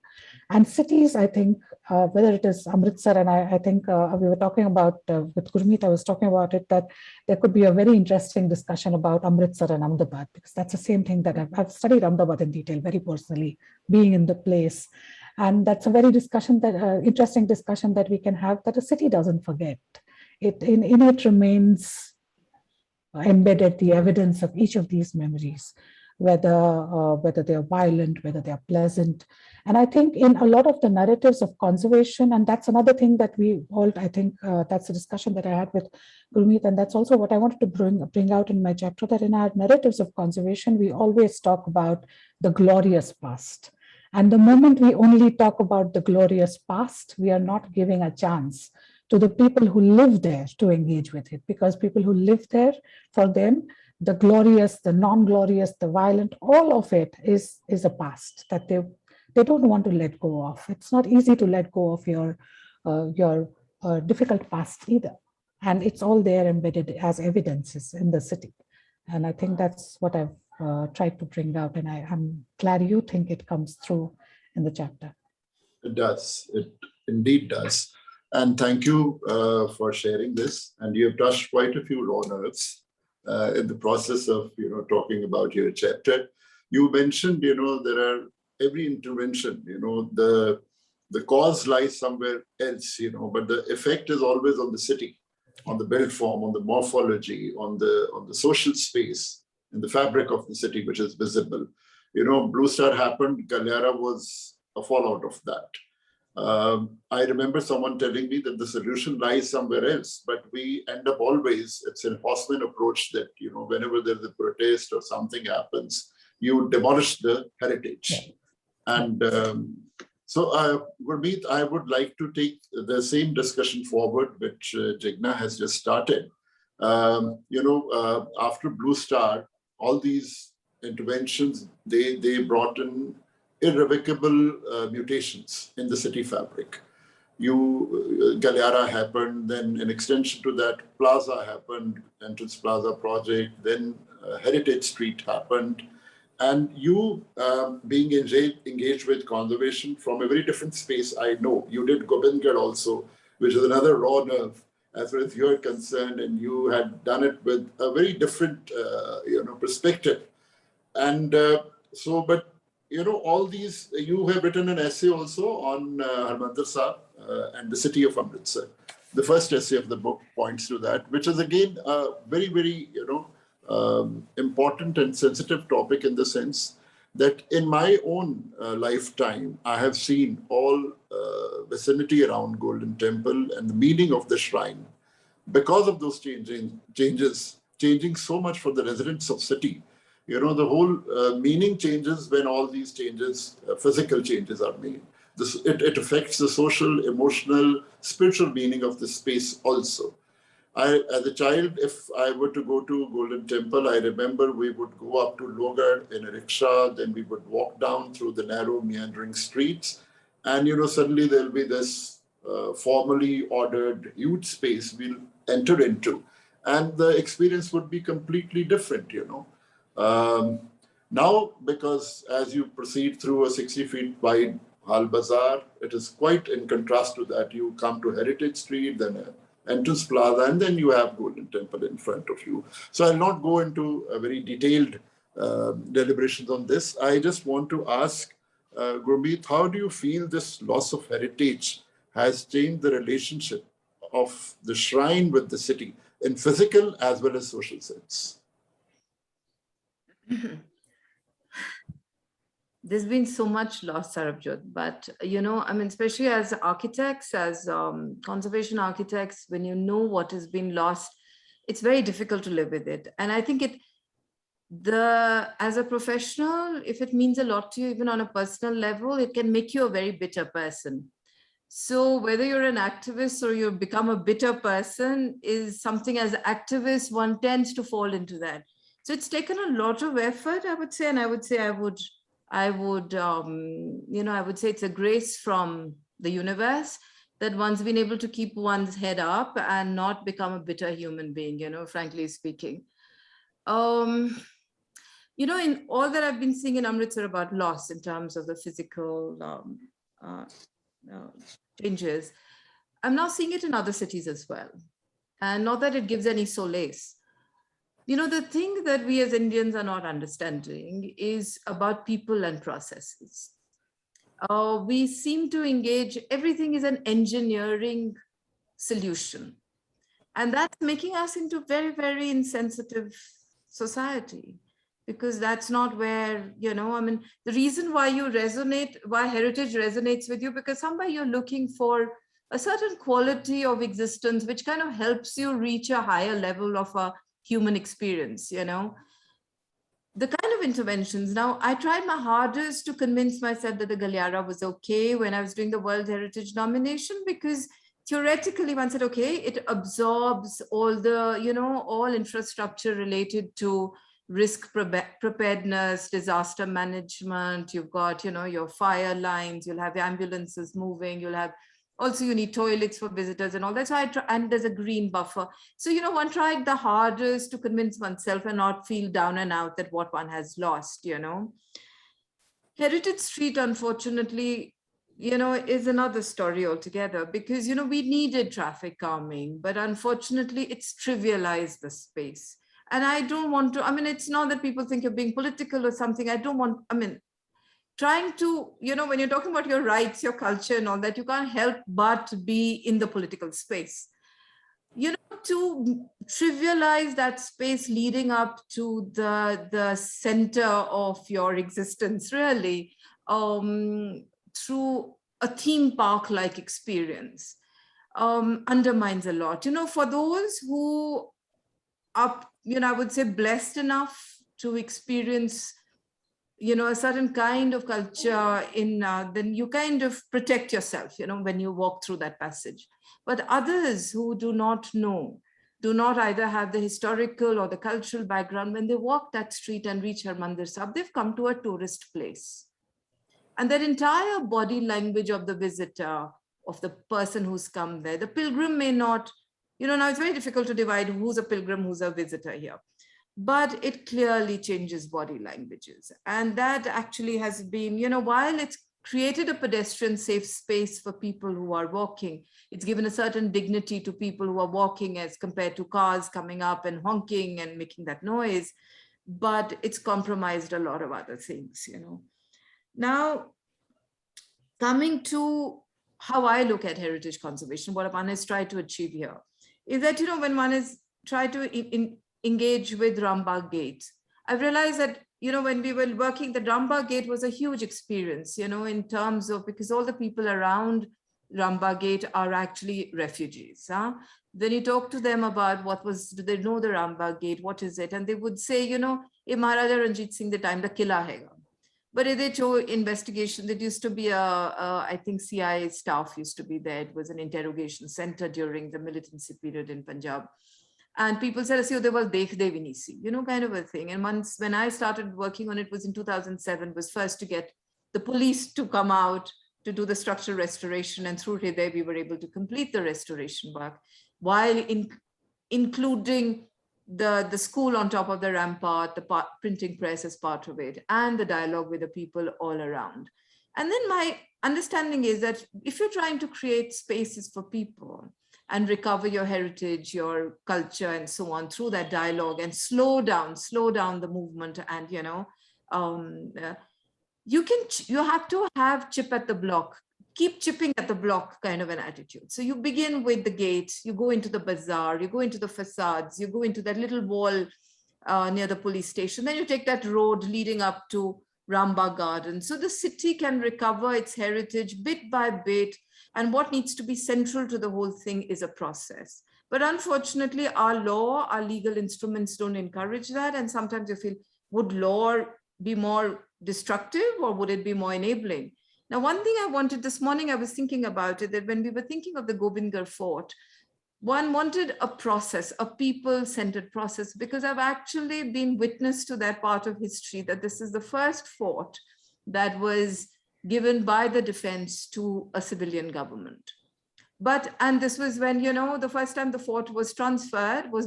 And cities, I think, whether it is Amritsar, and I think we were talking about, with Gurmeet, I was talking about it, that there could be a very interesting discussion about Amritsar and Ahmedabad, because that's the same thing that I've studied Ahmedabad in detail, very personally, being in the place. And that's a very interesting discussion that we can have, that a city doesn't forget. In it remains embedded the evidence of each of these memories, whether they are violent, whether they are pleasant. And I think in a lot of the narratives of conservation, and that's another thing that we all, I think that's a discussion that I had with Gurmeet, and that's also what I wanted to bring out in my chapter, that in our narratives of conservation, we always talk about the glorious past. And the moment we only talk about the glorious past, we are not giving a chance to the people who live there to engage with it, because people who live there, for them, the glorious, the non-glorious, the violent, all of it is a past that they don't want to let go of. It's not easy to let go of your difficult past either. And it's all there embedded as evidences in the city. And I think that's what I've tried to bring out. And I'm glad you think it comes through in the chapter. It does. It indeed does. And thank you for sharing this. And you have touched quite a few raw nerves in the process of, talking about your chapter. You mentioned, there are every intervention, the cause lies somewhere else, but the effect is always on the city, on the built form, on the morphology, on the social space, in the fabric of the city, which is visible. Blue Star happened, Kalyara was a fallout of that. I remember someone telling me that the solution lies somewhere else, but we end up always, it's an horseman approach that, whenever there's a protest or something happens, you demolish the heritage. Yeah. And so, Gurmeet, I would like to take the same discussion forward, which Jigna has just started. After Blue Star, all these interventions, they brought in irrevocable mutations in the city fabric. Kalyara happened, then an extension to that, Plaza happened, Entrance Plaza project, then Heritage Street happened. And you being engaged with conservation from a very different space, I know. You did Gobindgarh also, which is another raw nerve as far as you're concerned, and you had done it with a very different, perspective. And all these, you have written an essay also on Harmandir Sahib and the city of Amritsar. The first essay of the book points to that, which is again a very, very, important and sensitive topic in the sense that in my own lifetime, I have seen all vicinity around Golden Temple and the meaning of the shrine, because of those changes, changing so much for the residents of city. The whole meaning changes when all these changes, physical changes are made. It affects the social, emotional, spiritual meaning of the space also. As a child, if I were to go to Golden Temple, I remember we would go up to Logar in a rickshaw, then we would walk down through the narrow meandering streets. And, suddenly there'll be this formally ordered huge space we'll enter into. And the experience would be completely different, Now, because as you proceed through a 60 feet wide Hal Bazaar, it is quite in contrast to that. You come to Heritage Street, then Entrance Plaza, and then you have Golden Temple in front of you. So I'll not go into a very detailed deliberations on this. I just want to ask, Gurmeet, how do you feel this loss of heritage has changed the relationship of the shrine with the city in physical as well as social sense? There's been so much loss, Sarbjot, but especially as architects, as conservation architects, when you know what has been lost, it's very difficult to live with it. And I think as a professional, if it means a lot to you, even on a personal level, it can make you a very bitter person. So whether you're an activist or you become a bitter person is something, as activists, one tends to fall into that. So it's taken a lot of effort, I would say, and I would say it's a grace from the universe that one's been able to keep one's head up and not become a bitter human being, frankly speaking. In all that I've been seeing in Amritsar about loss in terms of the physical changes, I'm now seeing it in other cities as well. And not that it gives any solace. The thing that we as Indians are not understanding is about people and processes. We seem to engage, everything is an engineering solution. And that's making us into very, very insensitive society, because that's not where, the reason why why heritage resonates with you, because somewhere you're looking for a certain quality of existence, which kind of helps you reach a higher level of a human experience, the kind of interventions. Now, I tried my hardest to convince myself that the Galiara was okay when I was doing the World Heritage nomination, because theoretically one said, okay, it absorbs all the, all infrastructure related to risk preparedness, disaster management. You've got, your fire lines, you'll have ambulances moving, you'll have, also you need toilets for visitors and all that. So and there's a green buffer. So, one tried the hardest to convince oneself and not feel down and out that what one has lost, Heritage Street, unfortunately, is another story altogether, because, we needed traffic calming, but unfortunately it's trivialized the space. And I don't want to, it's not that people think you're being political or something. Trying to, when you're talking about your rights, your culture and all that, you can't help but be in the political space. To trivialize that space leading up to the center of your existence, really, through a theme park-like experience, undermines a lot. For those who are, I would say, blessed enough to experience a certain kind of culture then you kind of protect yourself, when you walk through that passage. But others who do not know, do not either have the historical or the cultural background, when they walk that street and reach Harmandir Sahib, they've come to a tourist place. And that entire body language of the visitor, of the person who's come there, the pilgrim may not, now it's very difficult to divide who's a pilgrim, who's a visitor here. But it clearly changes body languages. And that actually has been, while it's created a pedestrian safe space for people who are walking, it's given a certain dignity to people who are walking as compared to cars coming up and honking and making that noise, but it's compromised a lot of other things, Now, coming to how I look at heritage conservation, what one has tried to achieve here is that, when one is trying to engage with Rambagh Gate, I realized that, when we were working, the Rambagh Gate was a huge experience, in terms of, because all the people around Rambagh Gate are actually refugees. Then you talk to them about do they know the Rambagh Gate? What is it? And they would say, Maharaja Ranjit Singh the time, the killa hai. But they show investigation, there used to be I think CIA staff used to be there. It was an interrogation center during the militancy period in Punjab. And people said, they were dekh de vi nahi si, kind of a thing. And once, when I started working on it, was in 2007, was first to get the police to come out to do the structural restoration. And through Hriday, we were able to complete the restoration work, while including the school on top of the rampart, the printing press as part of it, and the dialogue with the people all around. And then my understanding is that if you're trying to create spaces for people and recover your heritage, your culture, and so on through that dialogue, and slow down the movement, and you have to have chip at the block, keep chipping at the block kind of an attitude. So you begin with the gate, you go into the bazaar, you go into the facades, you go into that little wall near the police station, then you take that road leading up to Rambagh Garden. So the city can recover its heritage bit by bit. And what needs to be central to the whole thing is a process. But unfortunately, our law, our legal instruments don't encourage that. And sometimes you feel, would law be more destructive or would it be more enabling? Now, one thing I wanted this morning, I was thinking about it, that when we were thinking of the Gobindgarh Fort, one wanted a process, a people-centered process, because I've actually been witness to that part of history, that this is the first fort that was given by the defense to a civilian government. And this was when, the first time the fort was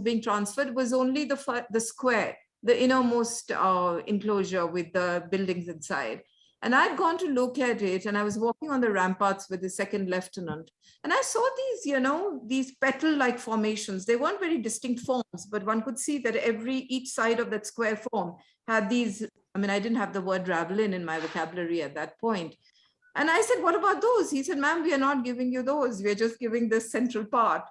being transferred, was only the square, the innermost enclosure with the buildings inside. And I'd gone to look at it, and I was walking on the ramparts with the second lieutenant. And I saw these, these petal-like formations. They weren't very distinct forms, but one could see that each side of that square form had these, I didn't have the word ravelin in my vocabulary at that point. And I said, what about those? He said, ma'am, we are not giving you those. We're just giving this central part.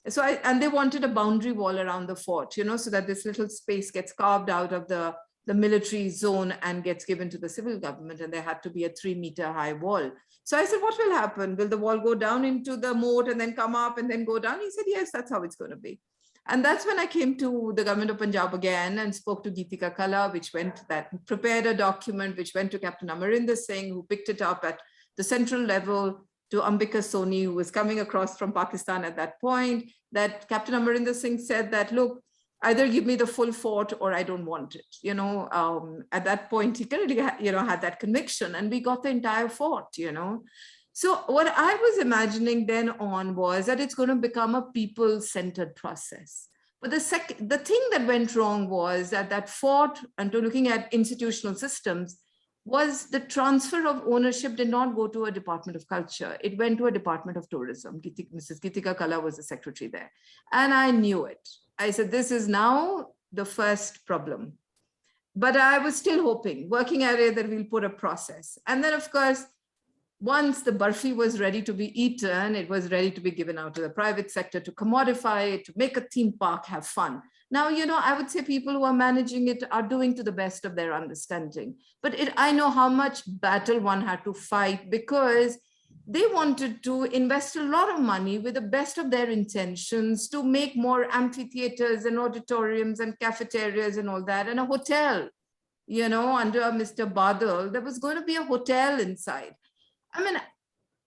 So and they wanted a boundary wall around the fort, so that this little space gets carved out of the military zone and gets given to the civil government, and there had to be a 3-meter high wall. So I said, what will happen? Will the wall go down into the moat and then come up and then go down? He said, yes, that's how it's going to be. And that's when I came to the government of Punjab again and spoke to Geetika Kala, prepared a document, which went to Captain Amarinder Singh, who picked it up at the central level, to Ambika Soni, who was coming across from Pakistan at that point, that Captain Amarinder Singh said that, look, either give me the full fort or I don't want it. At that point, he clearly had that conviction, and we got the entire fort, So what I was imagining then on was that it's going to become a people-centered process. But the thing that went wrong was that fort, and to looking at institutional systems, was the transfer of ownership did not go to a Department of Culture. It went to a Department of Tourism. Mrs. Geetika Kala was the secretary there. And I knew it. I said, this is now the first problem. But I was still hoping, working at it, that we'll put a process. And then, of course, once the barfi was ready to be eaten, it was ready to be given out to the private sector to commodify it, to make a theme park, have fun. Now, I would say people who are managing it are doing to the best of their understanding. But I know how much battle one had to fight, because they wanted to invest a lot of money with the best of their intentions to make more amphitheaters and auditoriums and cafeterias and all that, and a hotel, under Mr. Badal, there was going to be a hotel inside. I mean,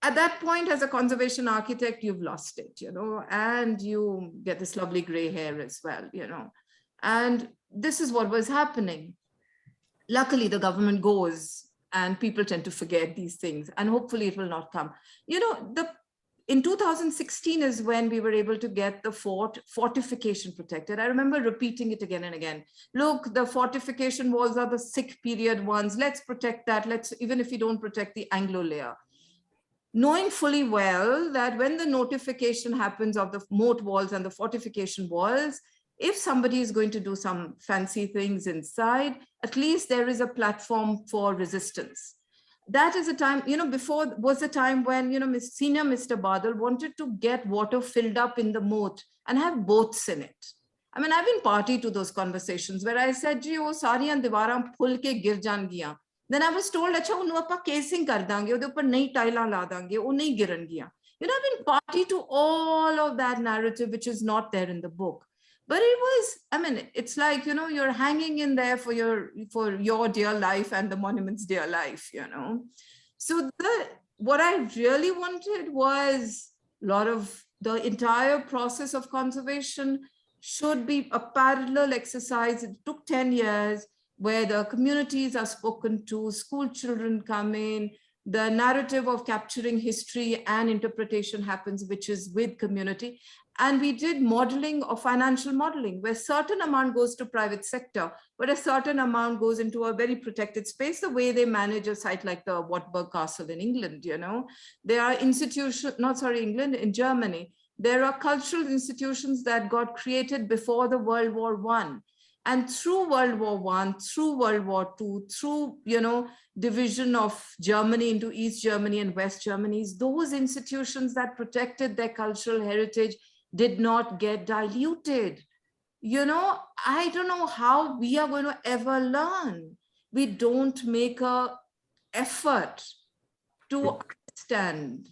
at that point, as a conservation architect, you've lost it, and you get this lovely gray hair as well, and this is what was happening. Luckily, the government goes, and people tend to forget these things, and hopefully it will not come. In 2016 is when we were able to get the fortification protected. I remember repeating it again and again. Look, the fortification walls are the Sikh period ones. Let's protect that. Even if we don't protect the Anglo layer. Knowing fully well that when the notification happens of the moat walls and the fortification walls, if somebody is going to do some fancy things inside, at least there is a platform for resistance. That is a time, before was a time when, senior Mr. Badal wanted to get water filled up in the moat and have boats in it. I mean, I've been party to those conversations where I said, "Ji, wo sariyan diwaran phul ke gir jangiyan." Then I was told, "Acha, unnu aapa casing kar dange, ode upar nayi tailan la dange, wo nahi girangiyan." I've been party to all of that narrative, which is not there in the book. But it was, it's like, you're hanging in there for your dear life and the monument's dear life, So what I really wanted was a lot of the entire process of conservation should be a parallel exercise. It took 10 years where the communities are spoken to, school children come in, the narrative of capturing history and interpretation happens, which is with community. And we did modeling of financial modeling, where certain amount goes to private sector, but a certain amount goes into a very protected space, the way they manage a site like the Wartburg Castle in England, There are institutions, in Germany, there are cultural institutions that got created before the World War I. And through World War I, through World War II, through, division of Germany into East Germany and West Germany, those institutions that protected their cultural heritage did not get diluted. I don't know how we are going to ever learn. We don't make an effort to understand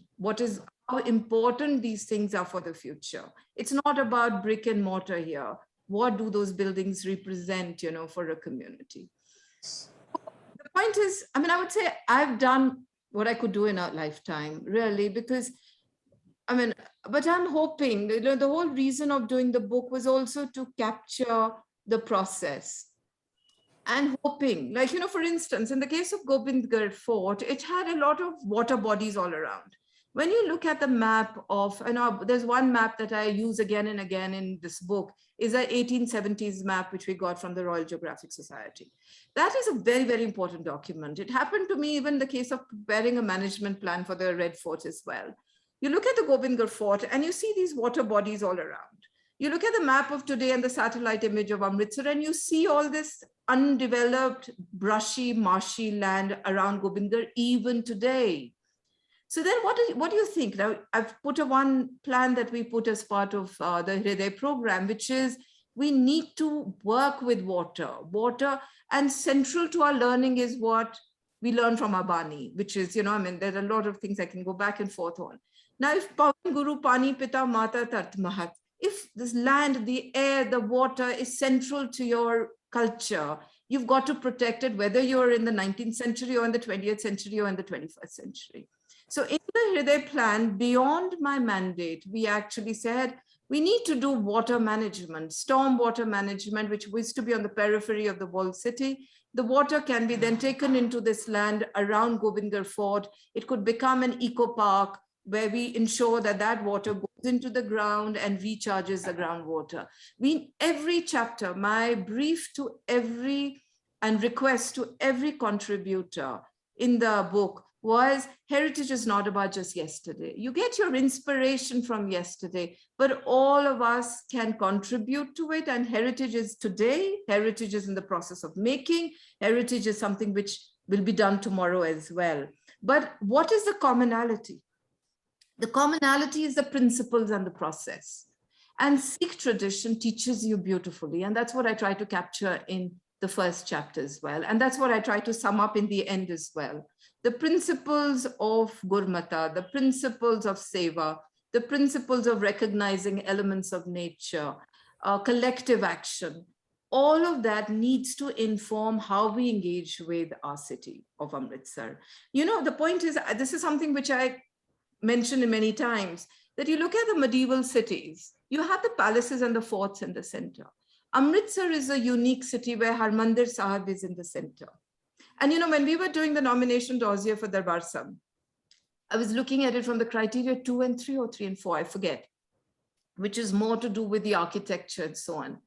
how important these things are for the future. It's not about brick and mortar here. What do those buildings represent, for a community? The point is, I would say I've done what I could do in a lifetime, really, because, but I'm hoping, the whole reason of doing the book was also to capture the process. And hoping, for instance, in the case of Gobindgarh Fort, it had a lot of water bodies all around. When you look at the map of, there's one map that I use again and again in this book, is an 1870s map, which we got from the Royal Geographic Society. That is a very, very important document. It happened to me even in the case of preparing a management plan for the Red Fort as well. You look at the Gobindgarh Fort and you see these water bodies all around. You look at the map of today and the satellite image of Amritsar, and you see all this undeveloped, brushy, marshy land around Gobindgarh even today. So then what do you think? Now, I've put one plan that we put as part of the Hriday program, which is we need to work with water, and central to our learning is what we learn from Abani, which is, there are a lot of things I can go back and forth on. Now, if Pavan Guru Pani Pita Mata Tat Mahat, If this land, the air, the water is central to your culture, you've got to protect it, whether you're in the 19th century or in the 20th century or in the 21st century. So in the Hriday plan, beyond my mandate, we actually said, we need to do water management, storm water management, which was to be on the periphery of the walled city. The water can be then taken into this land around Govindgarh Fort. It could become an eco park where we ensure that that water goes into the ground and recharges the groundwater. Every chapter, my brief to every and request to every contributor in the book was, heritage is not about just yesterday. You get your inspiration from yesterday, but all of us can contribute to it. And heritage is today, heritage is in the process of making, heritage is something which will be done tomorrow as well. But what is the commonality? The commonality is the principles and the process. And Sikh tradition teaches you beautifully. And that's what I try to capture in the first chapter as well. And that's what I try to sum up in the end as well. The principles of Gurmata, the principles of Seva, the principles of recognizing elements of nature, collective action, all of that needs to inform how we engage with our city of Amritsar. You know, the point is, this is something which I mentioned many times, that you look at the medieval cities, you have the palaces and the forts in the center. Amritsar is a unique city where Harmandir Sahib is in the center. And you know, when we were doing the nomination dossier for Darbar Sahib, I was looking at it from the criteria 2 and 3 or 3 and 4, I forget, which is more to do with the architecture and so on.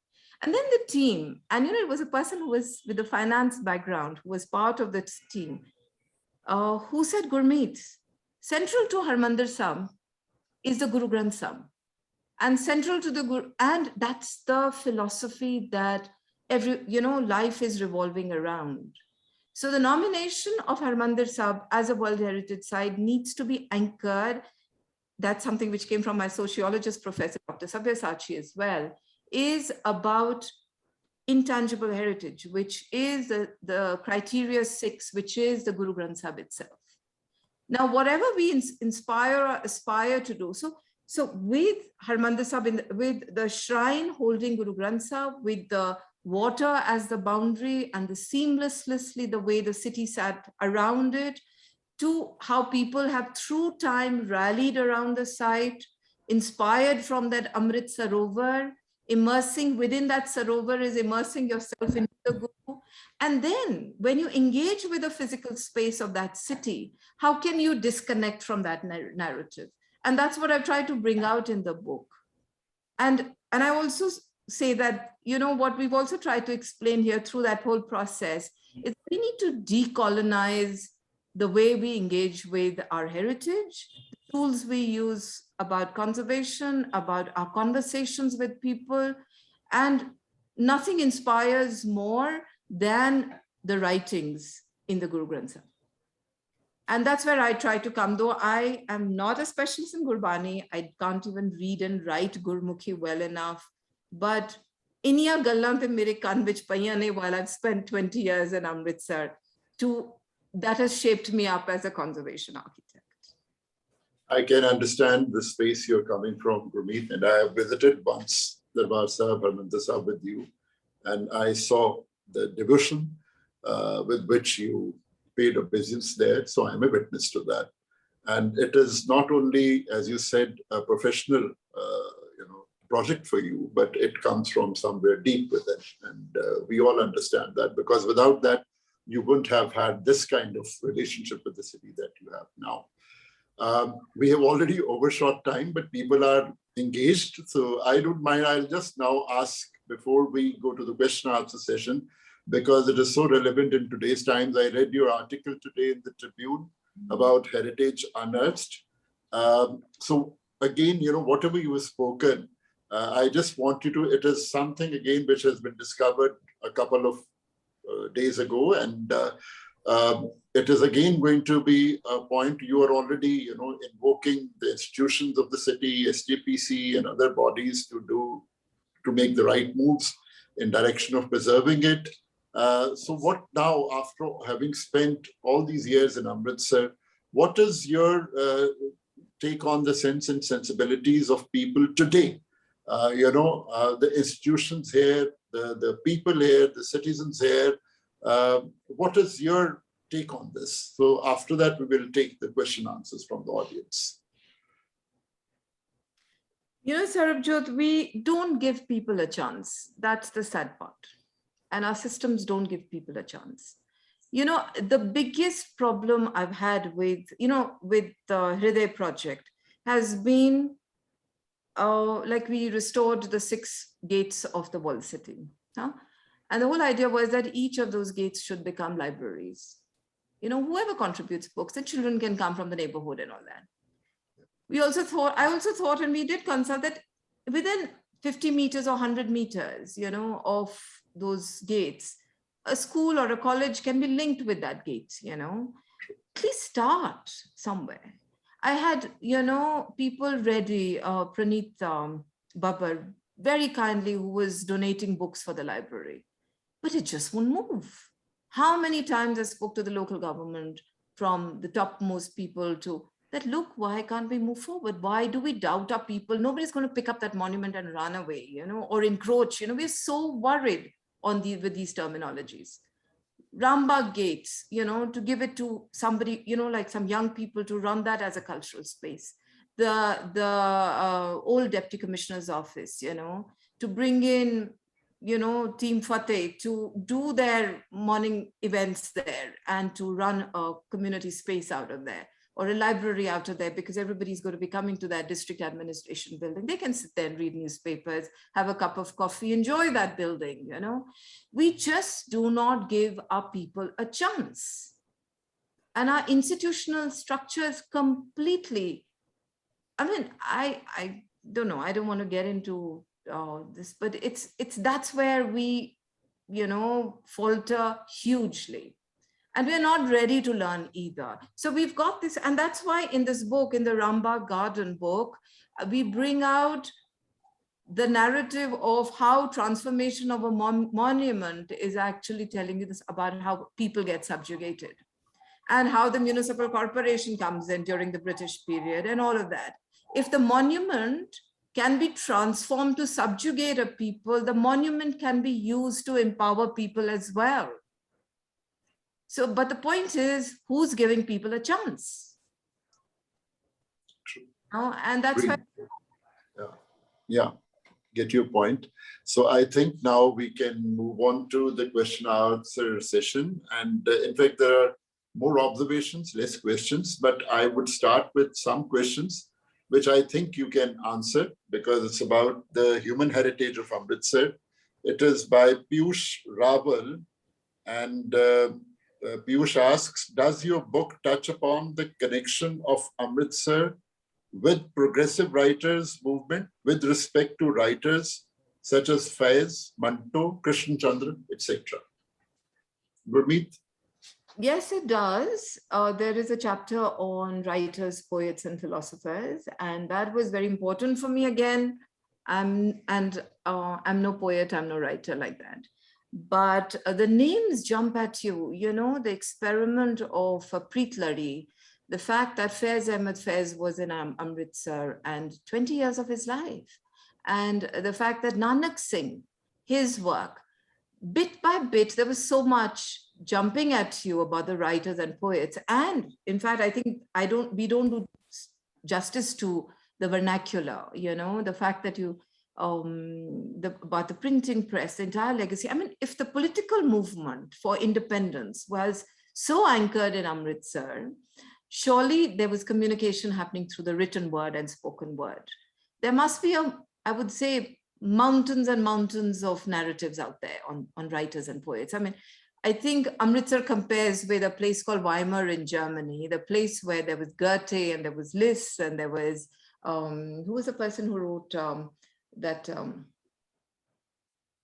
And then the team, and you know, it was a person who was with a finance background, who was part of this team, who said, Gurmeet, central to Harmandir Sahib is the Guru Granth Sahib. And central to the Guru, and that's the philosophy that life is revolving around. So the nomination of Harmandir Sahib as a World Heritage Site needs to be anchored. That's something which came from my sociologist professor, Dr. Sabyasachi as well, is about intangible heritage, which is the criteria 6, which is the Guru Granth Sahib itself. Now, whatever we inspire or aspire to do, so with Harmandir Sahib, with the shrine holding Guru Granth Sahib, with the water as the boundary and the seamlessly the way the city sat around it, to how people have through time rallied around the site, inspired from that Amrit Sarovar, immersing within that Sarovar is immersing yourself into the Guru. And then when you engage with the physical space of that city, how can you disconnect from that narrative? And that's what I've tried to bring out in the book. And I also say that, you know, what we've also tried to explain here through that whole process is we need to decolonize the way we engage with our heritage, the tools we use about conservation, about our conversations with people, and nothing inspires more than the writings in the Guru Granth Sahib. And that's where I try to come, though I am not a specialist in Gurbani. I can't even read and write Gurmukhi well enough. But iniya gallan te mere kan vich payiyan ne, while I've spent 20 years in Amritsar, that has shaped me up as a conservation architect. I can understand the space you're coming from, Gurmeet, and I have visited once Darbar Sahib, Harmandir Sahib with you, and I saw the devotion with which you paid obeisance there. So I'm a witness to that. And it is not only, as you said, a professional project for you, but it comes from somewhere deep within. And we all understand that, because without that, you wouldn't have had this kind of relationship with the city that you have now. We have already overshot time, but people are engaged. So I don't mind. I'll just now ask, before we go to the question and answer session, because it is so relevant in today's times. I read your article today in the Tribune about heritage unearthed. So again, you know, whatever you have spoken, I just want you to, it is something again which has been discovered a couple of days ago, and it is again going to be a point you are already, you know, invoking the institutions of the city, SJPC and other bodies to make the right moves in direction of preserving it. So what now, after having spent all these years in Amritsar, what is your take on the sense and sensibilities of people today? the institutions here, the people here, the citizens here. What is your take on this? So after that, we will take the question answers from the audience. Sarbjot, we don't give people a chance. That's the sad part. And our systems don't give people a chance. The biggest problem I've had with the Hriday project has been like we restored the 6 gates of the walled city. And the whole idea was that each of those gates should become libraries. Whoever contributes books, the children can come from the neighborhood and all that. I also thought, and we did consult that within 50 meters or 100 meters, of those gates, a school or a college can be linked with that gate, Please start somewhere. I had, people ready, Praneeth Babbar, very kindly, who was donating books for the library, but it just won't move. How many times I spoke to the local government, from the topmost people to that, look, why can't we move forward? Why do we doubt our people? Nobody's going to pick up that monument and run away, or encroach. We're so worried with these terminologies. Rambagh gates, to give it to somebody, like some young people to run that as a cultural space. The old deputy commissioner's office, to bring in, Team Fateh to do their morning events there and to run a community space out of there, or a library out of there, because everybody's going to be coming to that district administration building. They can sit there and read newspapers, have a cup of coffee, enjoy that building, We just do not give our people a chance. And our institutional structures completely, I don't know, I don't want to get into this, but that's where we, falter hugely. And we're not ready to learn either. So we've got this, and that's why in this book, in the Rambagh Garden book, we bring out the narrative of how transformation of a monument is actually telling you this about how people get subjugated, and how the municipal corporation comes in during the British period and all of that. If the monument can be transformed to subjugate a people, the monument can be used to empower people as well. So, but the point is, who's giving people a chance? True. And that's why. Yeah, get your point. So I think now we can move on to the question answer session. And in fact, there are more observations, less questions, but I would start with some questions, which I think you can answer, because it's about the human heritage of Amritsar. It is by Piyush Rawal, and Piyush asks, does your book touch upon the connection of Amritsar with progressive writers movement with respect to writers such as Faiz, Manto, Krishan Chandra, etc.? Gurmeet? Yes, it does. There is a chapter on writers, poets, and philosophers, and that was very important for me. Again, I'm no poet, I'm no writer like that. But the names jump at you, the experiment of Preet Lari, the fact that Faiz Ahmed Faiz was in Amritsar and 20 years of his life, and the fact that Nanak Singh, his work, bit by bit, there was so much jumping at you about the writers and poets. And in fact, I think we don't do justice to the vernacular, the fact that you, about the printing press, the entire legacy. If the political movement for independence was so anchored in Amritsar, surely there was communication happening through the written word and spoken word. There must be, I would say, mountains and mountains of narratives out there on writers and poets. I think Amritsar compares with a place called Weimar in Germany, the place where there was Goethe and there was Liszt and there was, who was the person who wrote that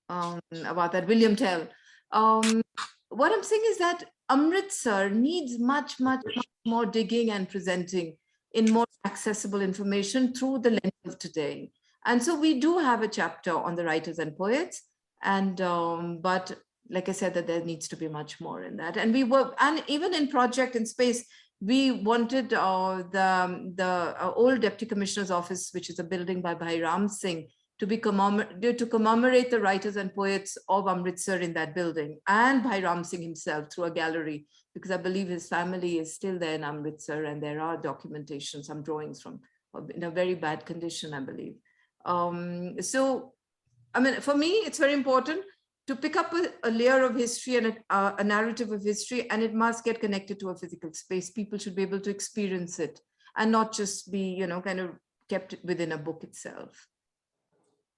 about that, William Tell. What I'm saying is that Amritsar needs much, much, much more digging and presenting in more accessible information through the lens of today. And so we do have a chapter on the writers and poets, and but like I said, that there needs to be much more in that. And we work, and even in Project in Space, we wanted the old Deputy Commissioner's office, which is a building by Bhai Ram Singh, to commemorate the writers and poets of Amritsar in that building, and Bhai Ram Singh himself through a gallery, because I believe his family is still there in Amritsar, and there are documentation, some drawings from in a very bad condition, I believe. So, I mean, for me, it's very important to pick up a layer of history and a narrative of history, and it must get connected to a physical space. People should be able to experience it and not just be, you know, kind of kept within a book itself.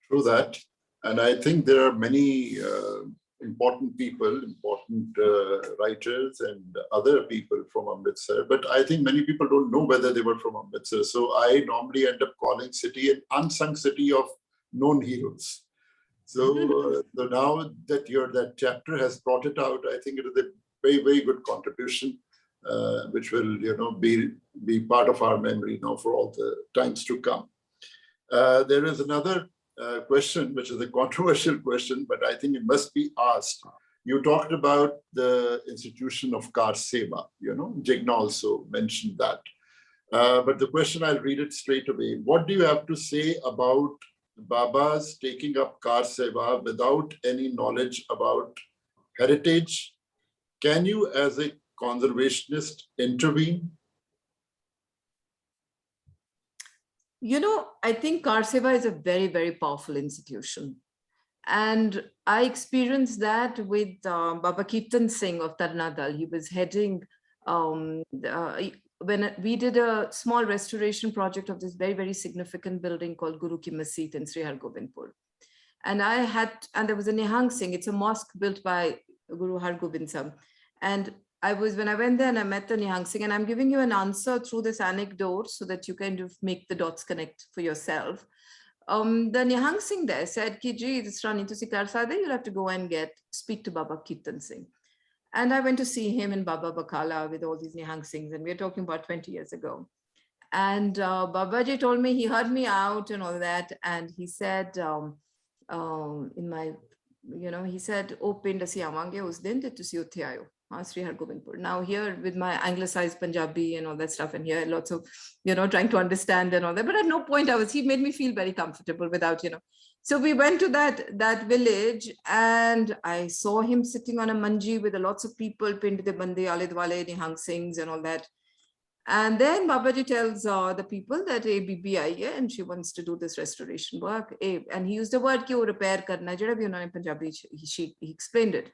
True that. And I think there are many important people, important writers and other people from Amritsar, but I think many people don't know whether they were from Amritsar. So I normally end up calling city an unsung city of known heroes. So, so now that that chapter has brought it out, I think it is a very, very good contribution, which will, you know, be part of our memory now for all the times to come. There is another question, which is a controversial question, but I think it must be asked. You talked about the institution of Kar Seva, you know, Jigna also mentioned that. But the question, I'll read it straight away. What do you have to say about Babas taking up Kar Seva without any knowledge about heritage? Can you, as a conservationist, intervene? You know, I think Kar Seva is a very, very powerful institution. And I experienced that with Baba Kirtan Singh of Tarnadal. He was heading, when we did a small restoration project of this very, very significant building called Guru Ki Masjid in Sri Hargobindpur. And there was a Nihang Singh, it's a mosque built by Guru Hargobind Singh. And when I went there and I met the Nihang Singh, and I'm giving you an answer through this anecdote so that you kind of make the dots connect for yourself. The Nihang Singh there said, Ki ji, this Rani tusi kar sakde, you'll have to go and speak to Baba Kirtan Singh. And I went to see him in Baba Bakala with all these Nihang Singhs, and we're talking about 20 years ago. And Babaji told me, he heard me out and all that, and he said, he said, oh, pind asi avange us din te tusi utthe aayo. Sri Hargobindpur. Now here with my anglicized Punjabi and all that stuff, and here lots of, trying to understand and all that, but at no point he made me feel very comfortable without, So we went to that village, and I saw him sitting on a manji with lots of people, pind de bande, aledwale, Nihang Singhs and all that. And then Babaji tells the people that a Bibi aayi hai and she wants to do this restoration work. And he used the word ki wo repair karna, jada bhi unhone Punjabi, he explained it.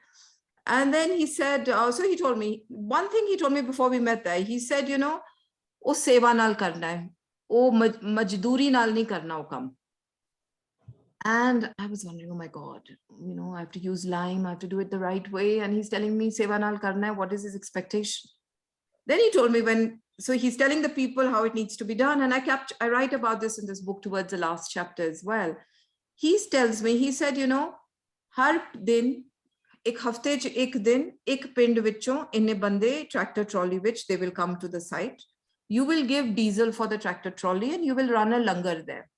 And then he said, so he told me, one thing he told me before we met there, he said, oh, seva naal karna hai, oh, majdoori naal nahi karna ho kam. And I was wondering, oh my God, I have to use lime, I have to do it the right way. And he's telling me, seva naal karna hai, what is his expectation? Then he told me so he's telling the people how it needs to be done. And I write about this in this book towards the last chapter as well. He tells me, he said, har din, ek hafte ch ek din, ek pind vichon, inne bande, tractor trolley, which they will come to the site. You will give diesel for the tractor trolley and you will run a langar there.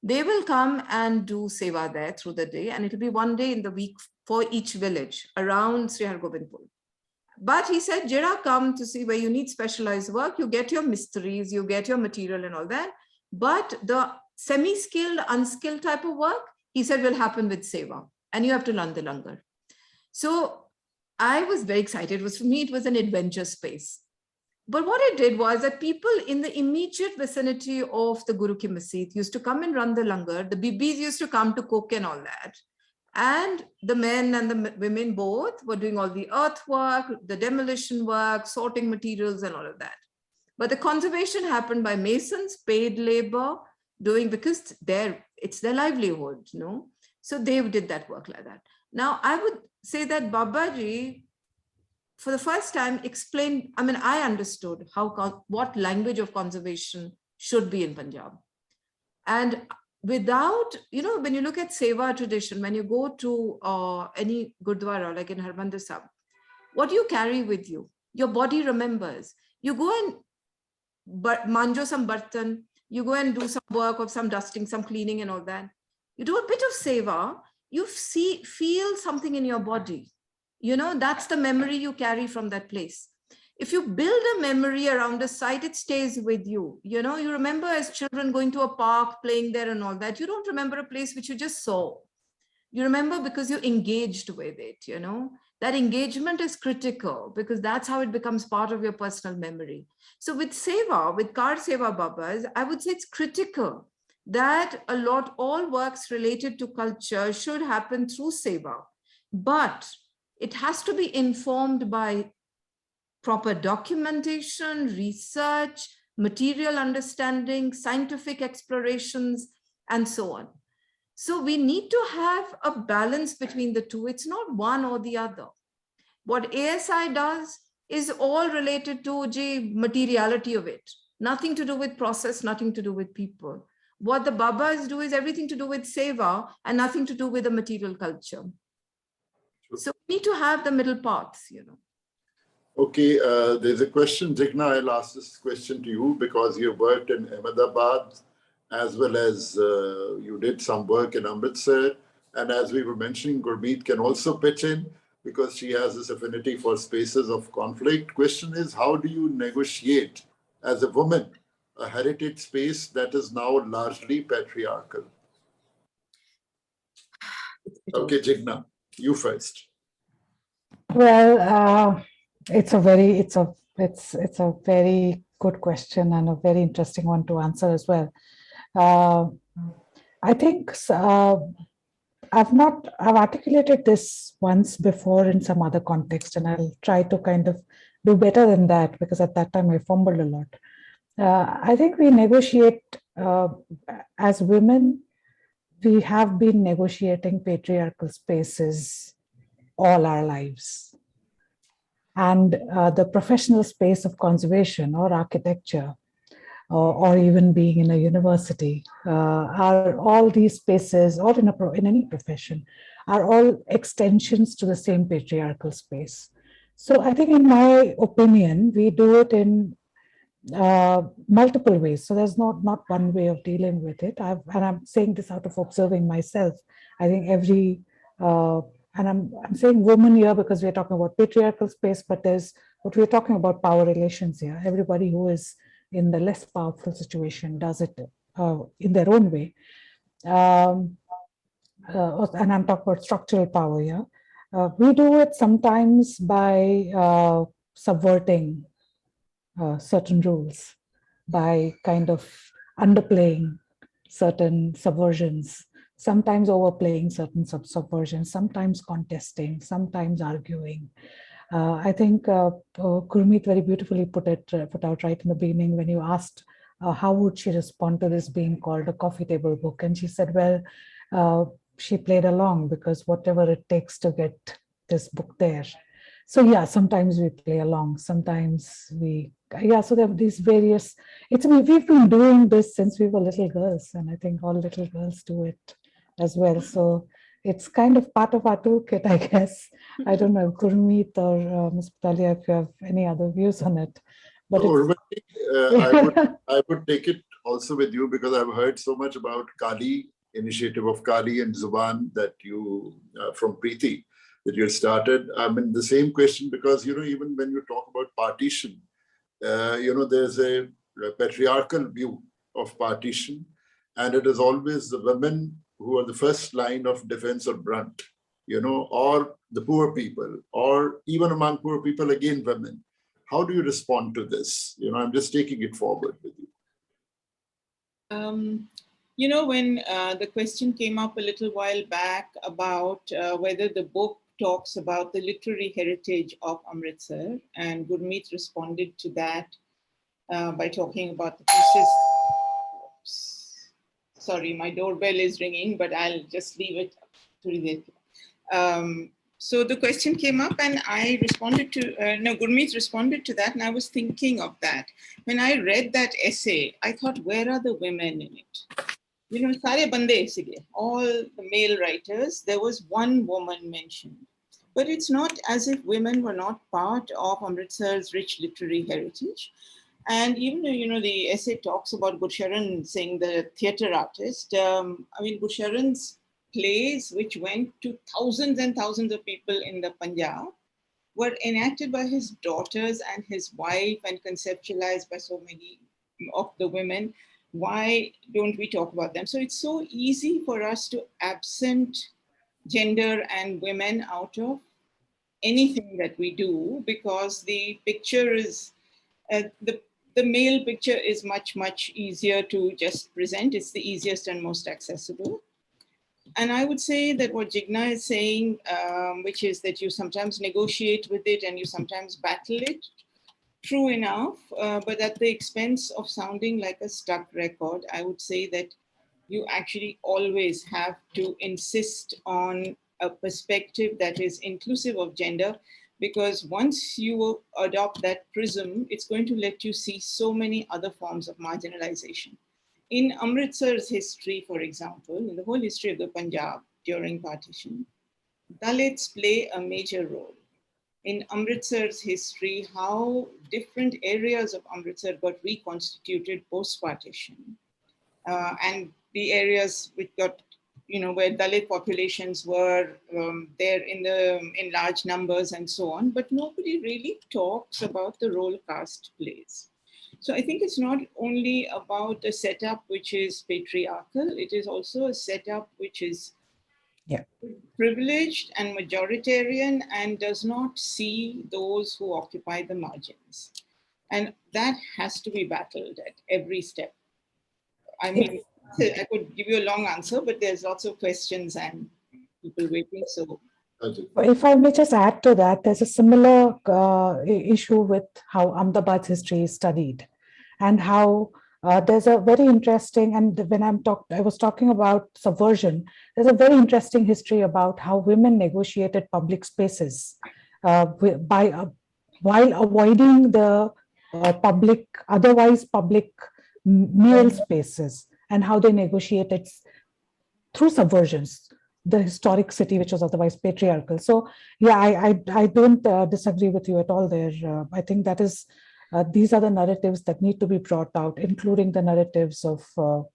They will come and do seva there through the day, and it will be one day in the week for each village around Sri Hargobindpur. But he said, Jira come to see where you need specialized work, you get your mistries, you get your material and all that. But the semi-skilled, unskilled type of work, he said, will happen with seva, and you have to learn the langar. So I was very excited. For me, it was an adventure space. But what I did was that people in the immediate vicinity of the Guru Ki Masjid used to come and run the langar. The bibis used to come to cook and all that. And the men and the women both were doing all the earthwork, the demolition work, sorting materials and all of that. But the conservation happened by masons, paid labor, because it's their livelihood, So they did that work like that. Now, I would say that Babaji, for the first time, explained, I understood what language of conservation should be in Punjab. And without, when you look at Seva tradition, when you go to any Gurdwara, like in Harmandir Sahib, what do you carry with you? Your body remembers. You go and manjo some bartan, you go and do some work of some dusting, some cleaning and all that. You do a bit of Seva, you feel something in your body. That's the memory you carry from that place. If you build a memory around a site, it stays with you. You know, you remember as children going to a park, playing there and all that. You don't remember a place which you just saw. You remember because you engaged with it, you know. That engagement is critical because that's how it becomes part of your personal memory. So with Seva, with Kar Seva Babas, I would say it's critical that all works related to culture should happen through Seva. But it has to be informed by proper documentation, research, material understanding, scientific explorations, and so on. So we need to have a balance between the two. It's not one or the other. What ASI does is all related to the materiality of it. Nothing to do with process, nothing to do with people. What the Babas do is everything to do with Seva and nothing to do with the material culture. So we need to have the middle paths, you know. Okay, there's a question, Jigna, I'll ask this question to you because you worked in Ahmedabad as well as you did some work in Amritsar. And as we were mentioning, Gurmeet can also pitch in because she has this affinity for spaces of conflict. Question is, how do you negotiate as a woman a heritage space that is now largely patriarchal? Okay, Jigna, you first. Well, it's a very good question and a very interesting one to answer as well. I think I've articulated this once before in some other context, and I'll try to kind of do better than that because at that time I fumbled a lot. I think we negotiate as women. We have been negotiating patriarchal spaces all our lives. And the professional space of conservation or architecture, or even being in a university, are all these spaces, or in any profession, are all extensions to the same patriarchal space. So I think, in my opinion, we do it in multiple ways. So there's not one way of dealing with it. And I'm saying this out of observing myself. I think and I'm saying woman here because we're talking about patriarchal space, but what we're talking about power relations here. Everybody who is in the less powerful situation does it in their own way. And I'm talking about structural power here. We do it sometimes by subverting certain rules, by kind of underplaying certain subversions, sometimes overplaying certain subversions, sometimes contesting, sometimes arguing. I think Gurmeet very beautifully put out right in the beginning when you asked how would she respond to this being called a coffee table book, and she said, well, she played along because whatever it takes to get this book there. So yeah, sometimes we play along, sometimes so there are these various, we've been doing this since we were little girls, and I think all little girls do it as well. So it's kind of part of our toolkit, I guess. I don't know, Gurmeet or Ms. Butalia, if you have any other views on it. But I would take it also with you because I've heard so much about Kali, initiative of Kali and Zuban that you, from Preeti, that you started. I mean, the same question because, even when you talk about partition, there's a patriarchal view of partition, and it is always the women who are the first line of defense or brunt, or the poor people, or even among poor people, again, women. How do you respond to this? I'm just taking it forward with you. When the question came up a little while back about whether the book talks about the literary heritage of Amritsar, and Gurmeet responded to that by talking about the pieces. Sorry, my doorbell is ringing, but I'll just leave it to read it. So the question came up and I responded to, Gurmeet responded to that, and I was thinking of that. When I read that essay, I thought, where are the women in it? Sare bande sige, all the male writers, there was one woman mentioned. But it's not as if women were not part of Amritsar's rich literary heritage. And even though, the essay talks about Gurcharan Singh, the theatre artist, Gurcharan's plays, which went to thousands and thousands of people in the Punjab, were enacted by his daughters and his wife and conceptualized by so many of the women. Why don't we talk about them? So it's so easy for us to absent gender and women out of anything that we do, because the picture is, the male picture is much easier to just present. It's the easiest and most accessible. And I would say that what Jigna is saying, which is that you sometimes negotiate with it and you sometimes battle it, true enough, but at the expense of sounding like a stuck record. I would say that you actually always have to insist on a perspective that is inclusive of gender, because once you adopt that prism, it's going to let you see so many other forms of marginalization. In Amritsar's history, for example, in the whole history of the Punjab during partition, Dalits play a major role. In Amritsar's history, how different areas of Amritsar got reconstituted post-partition, and the areas which got, where Dalit populations were there in large numbers and so on, but nobody really talks about the role caste plays. So I think it's not only about a setup which is patriarchal, it is also a setup which is privileged and majoritarian and does not see those who occupy the margins. And that has to be battled at every step. I mean, I could give you a long answer, but there's lots of questions and people waiting. So, if I may just add to that, there's a similar issue with how Ahmedabad's history is studied, and how there's a very interesting, and when I was talking about subversion, there's a very interesting history about how women negotiated public spaces while avoiding the otherwise public male spaces, and how they negotiated through subversions the historic city, which was otherwise patriarchal. So yeah, I don't disagree with you at all there. I think that is, these are the narratives that need to be brought out, including the narratives of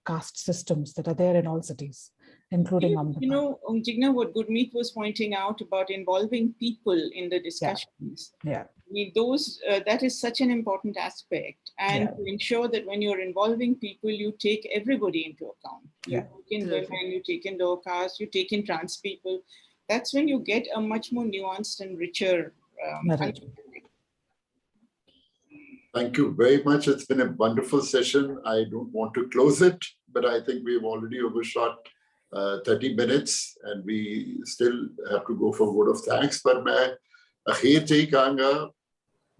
caste systems that are there in all cities, including Ahmedabad. Jigna, what Gurmeet was pointing out about involving people in the discussions. Yeah. I mean, that is such an important aspect. And to ensure that when you're involving people, you take everybody into account. You take in women, you take in lower caste, you take in trans people. That's when you get a much more nuanced and richer understanding. Thank you very much. It's been a wonderful session. I don't want to close it, but I think we've already overshot 30 minutes and we still have to go for a vote of thanks. But मैं अखीर च ही कहूँगा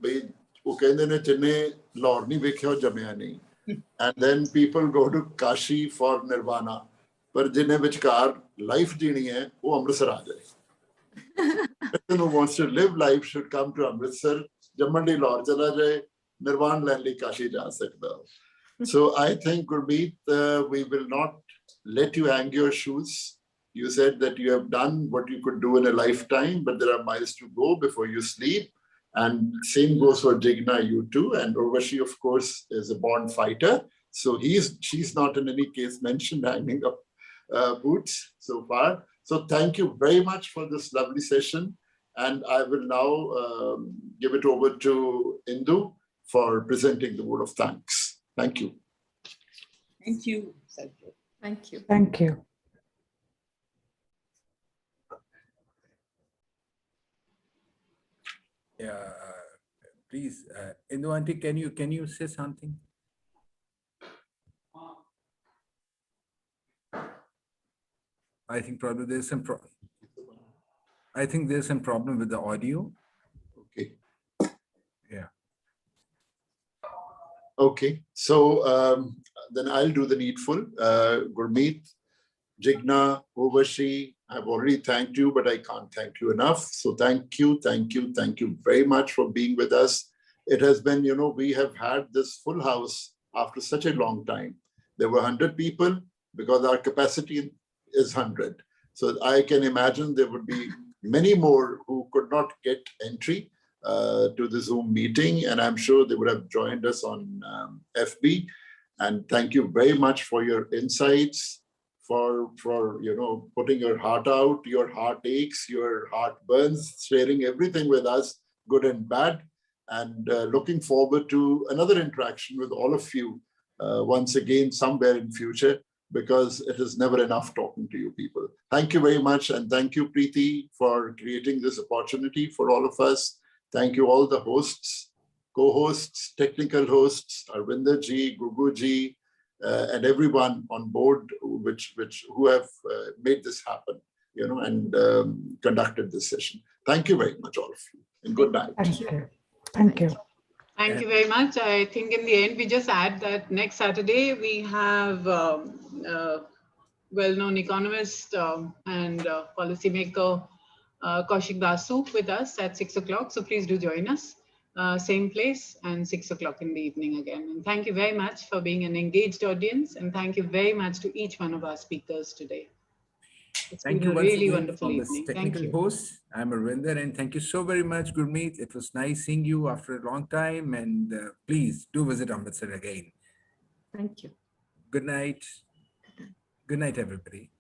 भाई वो कहते ने जिन्ने लाहौर नहीं वेख्या जम्या नहीं, and then people go to Kashi for nirvana, पर जिन्ने विचकार life जीनी है वो अमृतसर आ जाए. Person who wants to live life should come to Amritsar. जम्मन दी लाहौर चला जाए, nirvana लैन ली काशी जा सकता. So I think, Gurmeet, we will not let you hang your shoes. You said that you have done what you could do in a lifetime, but there are miles to go before you sleep. And same goes for Jigna, you too. And Urvashi, of course, is a born fighter. So she's not in any case mentioned hanging up boots so far. So thank you very much for this lovely session. And I will now give it over to Indu for presenting the word of thanks. Thank you. Thank you, Sarbjot. Thank you. Thank you. Yeah, please, Indu Aunty, can you say something? I think probably there's some problem with the audio. Okay. Yeah. Okay. So then I'll do the needful. Gurmeet, Jigna, Urvashi, I've already thanked you, but I can't thank you enough. So thank you very much for being with us. It has been, we have had this full house after such a long time. There were 100 people because our capacity is 100. So I can imagine there would be many more who could not get entry to the Zoom meeting. And I'm sure they would have joined us on FB. And thank you very much for your insights, for putting your heart out, your heart aches, your heart burns, sharing everything with us. good and bad. And looking forward to another interaction with all of you once again somewhere in future, because it is never enough talking to you people. Thank you very much. And thank you, Preeti, for creating this opportunity for all of us. Thank you all the hosts, co-hosts, technical hosts, Arvinder ji, Gugu ji, and everyone on board who have made this happen, and conducted this session. Thank you very much, all of you, and good night. Thank you. Thank you. Thank you very much. I think in the end, we just add that next Saturday, we have well-known economist and policymaker Kaushik Basu with us at 6 o'clock. So please do join us. Same place and 6 o'clock in the evening again. And thank you very much for being an engaged audience. And thank you very much to each one of our speakers today. It's Thank been you a once really again wonderful from evening. the Thank technical you. host. I'm Arvinder, and thank you so very much, Gurmeet. It was nice seeing you after a long time, and please do visit Amritsar again. Thank you. Good night. Good night, everybody.